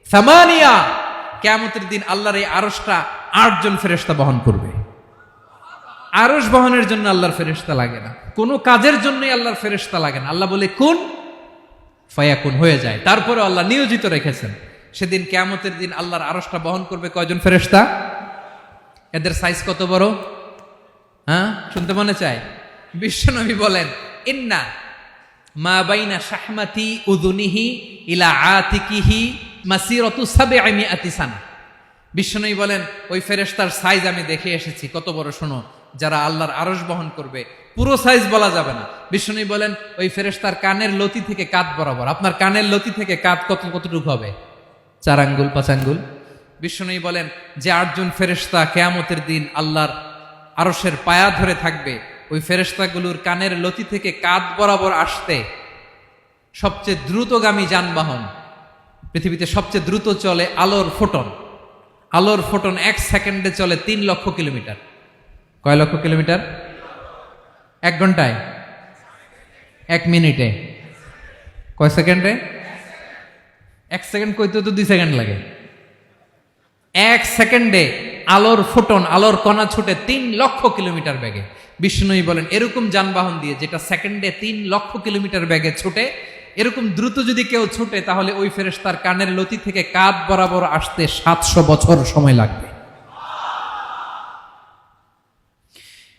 সামানিয়া, কিয়ামতের দিন আল্লাহর এই আরশটা 8 জন ফেরেশতা বহন করবে। আরশ বহনের জন্য আল্লাহর ফেরেশতা লাগে না, কোনো কাজের জন্যই আল্লাহর ফেরেশতা লাগে না। আল্লাহ বলে কুন ফায়াকুন, হয়ে যায়। তারপরে আল্লাহ নিয়োজিত রেখেছেন। সেদিন কিয়ামতের দিন আল্লাহর আরশটা বহন করবে কয়জন ফেরেশতা? এদের সাইজ কত বড়? হ্যাঁ, শুনতে মনে চায়? বিশ্বনবী বলেন, ইন্না মা বাইনা শাহমাতি উযুনিহি ইলা আতিকিহি মাসিরাতু 700 সানা। বিশ্বনবী বলেন, ওই ফেরেশতার সাইজ আমি দেখে এসেছি কত বড়, শোনো, যারা আল্লাহর আরশ বহন করবে। পুরো সাইজ বলা যাবে না। বিশ্বনবী বলেন, ওই ফেরেশতার কানের লতি থেকে কাঁধ বরাবর। আপনার কানের লতি থেকে কাঁধ কতটুকু হবে? 4 আঙ্গুল 5 আঙ্গুল। বিশ্বনবী বলেন যে 8 জন ফেরেশতা কিয়ামতের দিন আল্লাহর আরশের পায়া ধরে থাকবে, ওই ফেরেশতাগুলোর কানের লতি থেকে কাঁধ বরাবর আসতে সবচেয়ে দ্রুতগামী যানবাহন, পৃথিবীতে সবচেয়ে দ্রুত চলে আলোর ফোটন। আলোর ফোটন 1 সেকেন্ডে চলে 3 লক্ষ কিলোমিটার। কয় লক্ষ কিলোমিটার? 1 ঘন্টায়? 1 মিনিটে? কয় সেকেন্ডে? 1 সেকেন্ড কইতে তো 2 সেকেন্ড লাগে। 1 সেকেন্ডে আলোর ফোটন, আলোর কণা ছুটে 3 লক্ষ কিলোমিটার বেগে। বিষ্ণুই বলেন, এরকম যানবাহন দিয়ে যেটা সেকেন্ডে 3 লক্ষ কিলোমিটার বেগে ছুটে, এরকম দ্রুত যদি কেউ ছুটে, তাহলে ওই ফেরেশতার কানের লতি থেকে কাঁধ বরাবর আসতে 700 বছর সময় লাগবে।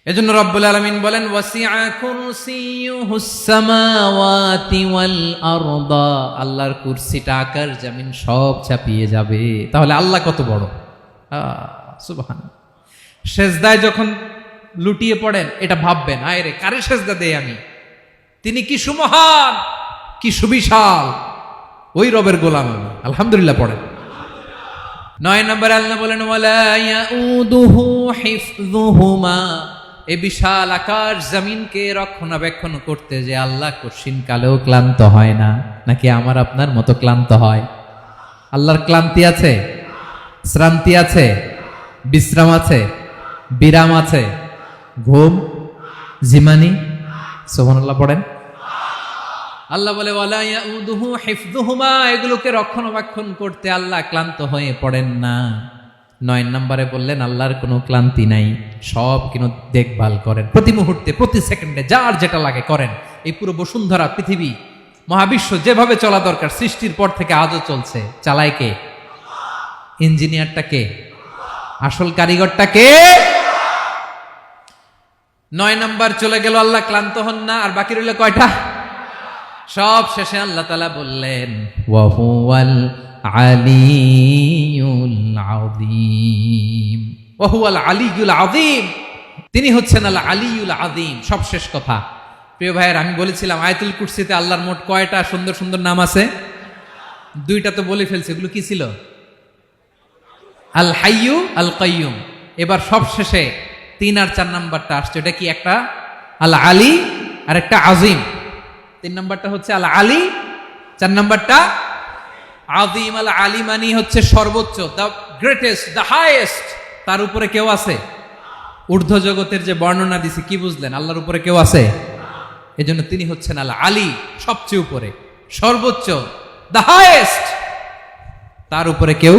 এজন্য রব্বুল আলামিন বলেন, ওয়াসিআ কুরসিয়ুহুস সামাওয়াতি ওয়াল আরদা, আল্লাহর কুরসিটা আকাশ জমিন সব চাপিয়ে যাবে। তাহলে আল্লাহ কত বড়! সুবহানাল্লাহ। সেজদায় যখন লুটিয়ে পড়েন, এটা ভাববেন, আয় রে, কারে সেজদা দেই আমি? তিনি কি সুমহান, কি সুবিশাল, ওই রবের গোলাম আমি। আলহামদুলিল্লাহ পড়েন। 9 নম্বরে আল্লাহ বলেন, ওয়ালা ইয়াউদুহু হিফযুহুমা, এই বিশাল আকাশ জমিনকে রক্ষণাবেক্ষণ করতে যে আল্লাহ কঠিন কালেও ক্লান্ত হয় না। নাকি আমার আপনার মতো ক্লান্ত হয়? আল্লাহর ক্লান্তি আছে? শ্রান্তি আছে? বিশ্রাম আছে? বিরাম আছে? ঘুম, জিমানি? সুবহানাল্লাহ পড়েন। আল্লাহ বলে, ওয়ালা ইয়াউদুহু হিফযুহুমা, এগুলোকে রক্ষণাবেক্ষণ করতে আল্লাহ ক্লান্ত হয়ে পড়েন না। 9 নম্বরে বললেন, আল্লাহর কোনো ক্লান্তি নাই, সব কিন্তু দেখভাল করেন, প্রতি মুহূর্তে প্রতি সেকেন্ডে যার যেটা লাগে করেন। এই পুরো বসুন্ধরা, পৃথিবী, মহাবিশ্ব যেভাবে চলা দরকার সৃষ্টির পর থেকে আজও চলছে। চালায় কে? ইঞ্জিনিয়ারটা কে? আসল কারিগরটা কে? 9 নম্বর চলে গেল, আল্লাহ ক্লান্ত হন না। আর বাকি রইল কয়টা? সব শেষে আল্লাহ তাআলা বললেন, ওয়া হুয়াল আলিয়ুল আযীম, ওয়া হুয়াল আলিয়ুল আযীম, তিনি হচ্ছেন আল আলিয়ুল আযীম। সব শেষ কথা। প্রিয় ভাইয়ের, আমি বলেছিলাম আয়াতুল কুরসিতে আল্লাহর মোট কয়টা সুন্দর সুন্দর নাম আছে? 2টা তো বলে ফেলছে। এগুলো কি ছিল? আল হাইয়ু, আল কাইয়ুম। এবার সব শেষে 3 আর 4 নাম্বারটা আসছে। এটা কি? একটা আল আলী আর একটা আযীম। 3 নাম্বারটা হচ্ছে আল আলী, 4 নাম্বারটা আযীম। আল আলী মানে হচ্ছে সর্বোচ্চ, দ্য গ্রেটেস্ট, দ্য হাইয়েস্ট। তার উপরে কেউ আছে? ঊর্ধ্ব জগতের যে বর্ণনা দিছে, কি বুঝলেন? আল্লাহর উপরে কেউ আছে? এজন্য তিনি হচ্ছেন আল আলী, সবচেয়ে উপরে, সর্বোচ্চ, দ্য হাইয়েস্ট। তার উপরে কেউ।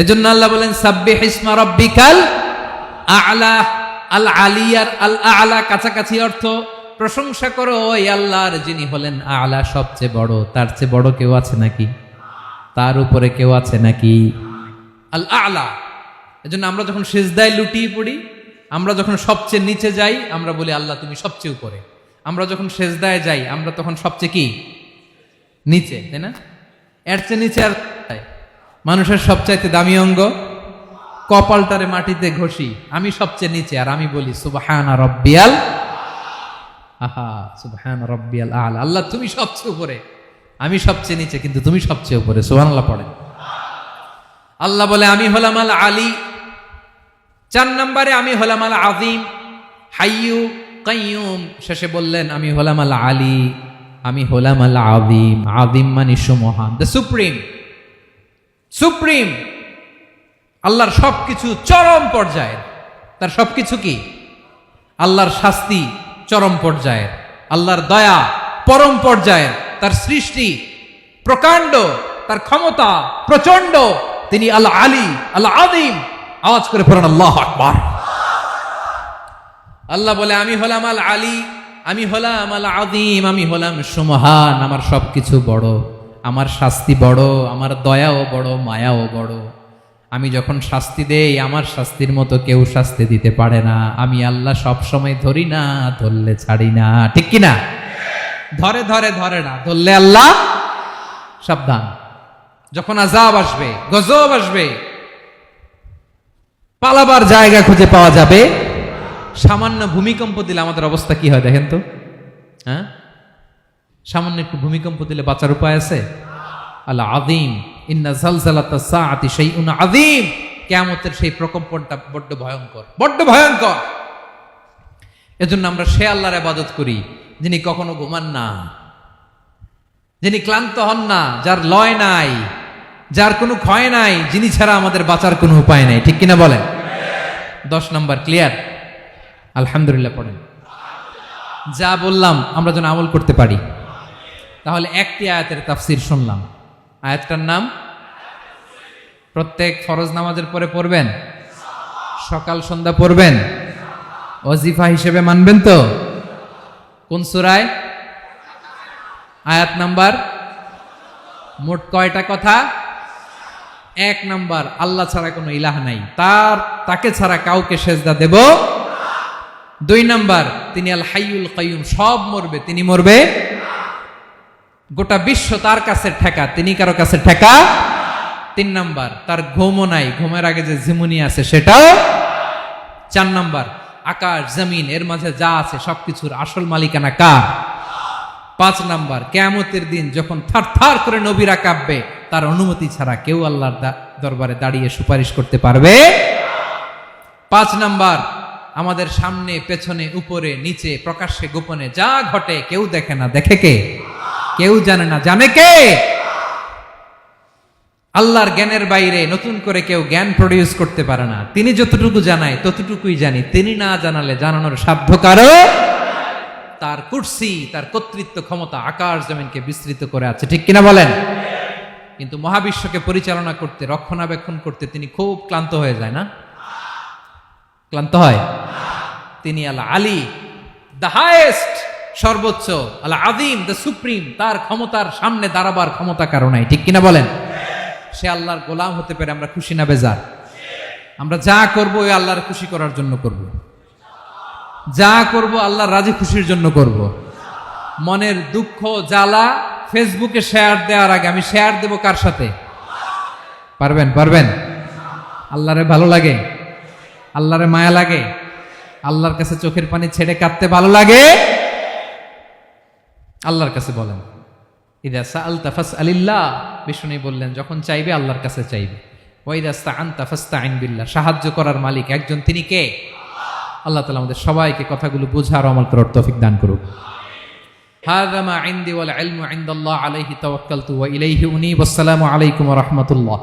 এজন্য আল্লাহ বলেন, সাব্বিহ ইসমা রাব্বিকাল আ'লা। আল আলিয়ার আল আ'লা কাছাকাছি অর্থ, প্রশংসা করো ওই আল্লাহর যিনি হলেন আ'লা, সবচেয়ে বড়। তার চেয়ে বড় কেউ আছে নাকি? তার উপরে কেউ আছে নাকি? আল আ'লা। এজন্য আমরা যখন সিজদায় লুটিয়ে পড়ি, আমরা যখন সবচেয়ে নিচে যাই, আমরা বলি আল্লাহ তুমি সবচেয়ে উপরে। আমরা যখন সিজদায় যাই, আমরা তখন সবচেয়ে কি? নিচে, তাই না? এর চেয়ে নিচে আর মানুষের সবচাইতে দামি অঙ্গ কপালটারে মাটিতে ঘষি, আমি সবচেয়ে নিচে, আর আমি বলি সুবহানা রাব্বিয়াল, আহা সুবহানা রাব্বিয়াল আ'লা। আল্লাহ তুমি সবচেয়ে উপরে, আমি সবচেয়ে নিচে, কিন্তু তুমি সবচেয়ে উপরে। সুবহানাল্লাহ পড়েন। আল্লাহ বলে, আমি হলাম আল আলী। 4 নম্বরে আমি হলাম আল আযীম, হাইয়ু কাইয়ুম। শেষে বললেন, আমি হলাম আল আলী, আমি হলাম আল আযীম। আযীম মানে সুমহান, দ্য সুপ্রিম। সুপ্রিম আল্লাহর সবকিছু চরম পর্যায়ের। তার সবকিছু কি? আল্লাহর শাস্তি চরম পর্যায়ের, আল্লাহর দয়া পরম পর্যায়ের, তার সৃষ্টি প্রকাণ্ড, তার ক্ষমতা প্রচন্ড। তিনি আল আলী আল আযীম। আওয়াজ করে পড়েন আল্লাহু আকবার। আল্লাহ বলে আমি হলাম আল আলী, আমি হলাম আল আযীম, আমি হলাম সুমহান। আমার সবকিছু বড়, আমার শাস্তি বড়, আমার দয়াও বড়, মায়াও বড়। আমি যখন শাস্তি দেই, আমার শাস্তির মতো কেউ শাস্তি দিতে পারে না। আমি আল্লাহ সব সময় ধরি না, ধরলে ছাড়ি না। ঠিক কি না? ধরে ধরে ধরে না, ধরলে আল্লাহ সাবধান। যখন আযাব আসবে, গজব আসবে, পালাবার জায়গা খুঁজে পাওয়া যাবে। সামান্য ভূমিকম্প দিলে আমাদের অবস্থা কি হয় দেখেন তো। হ্যাঁ, সামান্য একটু ভূমিকম্প দিলে বাঁচার উপায় আছে? আল আযীম, ইন্না জালজালাতাস সাআতি শাইউন আযীম। কিয়ামতের সেই প্রকম্পনটা বড্ড ভয়ঙ্কর, বড্ড ভয়ঙ্কর। এজন্য আমরা সে আল্লাহর ইবাদত করি যিনি কখনো ঘুমান না, যিনি ক্লান্ত হন না, যার লয় নাই, যার কোনো ক্ষয় নাই, যিনি ছাড়া আমাদের বাঁচার কোনো উপায় নাই। ঠিক কিনা বলেন? 10 নম্বর ক্লিয়ার? আলহামদুলিল্লাহ পড়েন। যা বললাম আমরা যেন আমল করতে পারি। তাহলে একটি আয়াতের তাফসীর শুনলাম। আয়াতটার নাম প্রত্যেক ফরজ নামাজের পরে পড়বেন, সকাল সন্ধ্যা পড়বেন, ওয়াজিফা হিসেবে মানবেন তো? কোন সূরায়? আয়াত নাম্বার? মোট কয়টা কথা? 1 নাম্বার, আল্লাহ ছাড়া কোনো ইলাহ নাই, তাকে ছাড়া কাউকে সেজদা দেব। 2 নাম্বার, তিনি আল হাইয়ুল কাইয়ুম, সব মরবে, তিনি মরবে। গোটা বিশ্ব তার কাছে ঠেকা, তিনি কারো কাছে ঠেকা। 3 নাম্বার, তার ঘুমও নাই, ঘুমের আগে যে ঝিমুনি আছে সেটাও। 4 নাম্বার, আকাশ জমিন এর মাঝে যা আছে সবকিছুর আসল মালিকানা কার? 5 নাম্বার, কিয়ামতের দিন যখন থারথার করে নবীরা কাঁপবে, তার অনুমতি ছাড়া কেউ আল্লাহর দরবারে দাঁড়িয়ে সুপারিশ করতে পারবে। 5 নাম্বার, আমাদের সামনে পেছনে উপরে নিচে প্রকাশ্যে গোপনে যা ঘটে কেউ দেখে না, দেখে কে? কেউ জানে না, জানে কে? আল্লাহর জ্ঞানের বাইরে নতুন করে কেউ জ্ঞান প্রডিউস করতে পারে না। তিনি যতটুকু জানায় ততটুকুই জানি, তিনি না জানালে জানানোর সাধ্য কারো। তার কুরসি, তার কর্তৃত্ব ক্ষমতা আকাশ জমিনকে বিস্তৃত করে আছে। ঠিক কিনা বলেন? কিন্তু মহাবিশ্বকে পরিচালনা করতে, রক্ষণাবেক্ষণ করতে তিনি খুব ক্লান্ত হয়ে যায় না? ক্লান্ত হয়? তিনি আল আলী, দ্য হাইয়েস্ট, সর্বোচ্চ, আল আযীম, দ্য সুপ্রিম। তার ক্ষমতার সামনে দাঁড়াবার ক্ষমতা কারো নাই। ঠিক কিনা বলেন? সে আল্লাহর গোলাম হতে পেরে আমরা খুশি না বেজার? আমরা যা করব ওই আল্লাহর খুশি করার জন্য করব, যা করব আল্লাহর রাজি খুশির জন্য করব। মনের দুঃখ জ্বালা ফেসবুকে শেয়ার দেওয়ার আগে আমি শেয়ার দেব কার সাথে? পারবেন? পারবেন? আল্লাহরে ভালো লাগে, আল্লাহরে মায়া লাগে, আল্লাহর কাছে চোখের পানি ছেড়ে কাঁদতে ভালো লাগে। আল্লাহর কাছে বলেন, ইদা সাআলতা ফাসআলিল্লাহ। বিষ্ণু বললেন যখন চাইবে আল্লাহর কাছে চাইবে। ওয়া ইদা ইসতাআনতা ফাসতাইন বিল্লাহ। সাহায্য করার মালিক একজন, তিনি কে? আল্লাহ তাআলা আমাদের সবাইকে কথাগুলো বোঝার আমল করার তৌফিক দান করুক। হাযা মা ইনদি ওয়াল ইলমু ইনদাল্লাহ আলাইহি তাওয়াক্কালতু ওয়া ইলাইহি উনীব। আসসালামু আলাইকুম ওয়া রাহমাতুল্লাহ।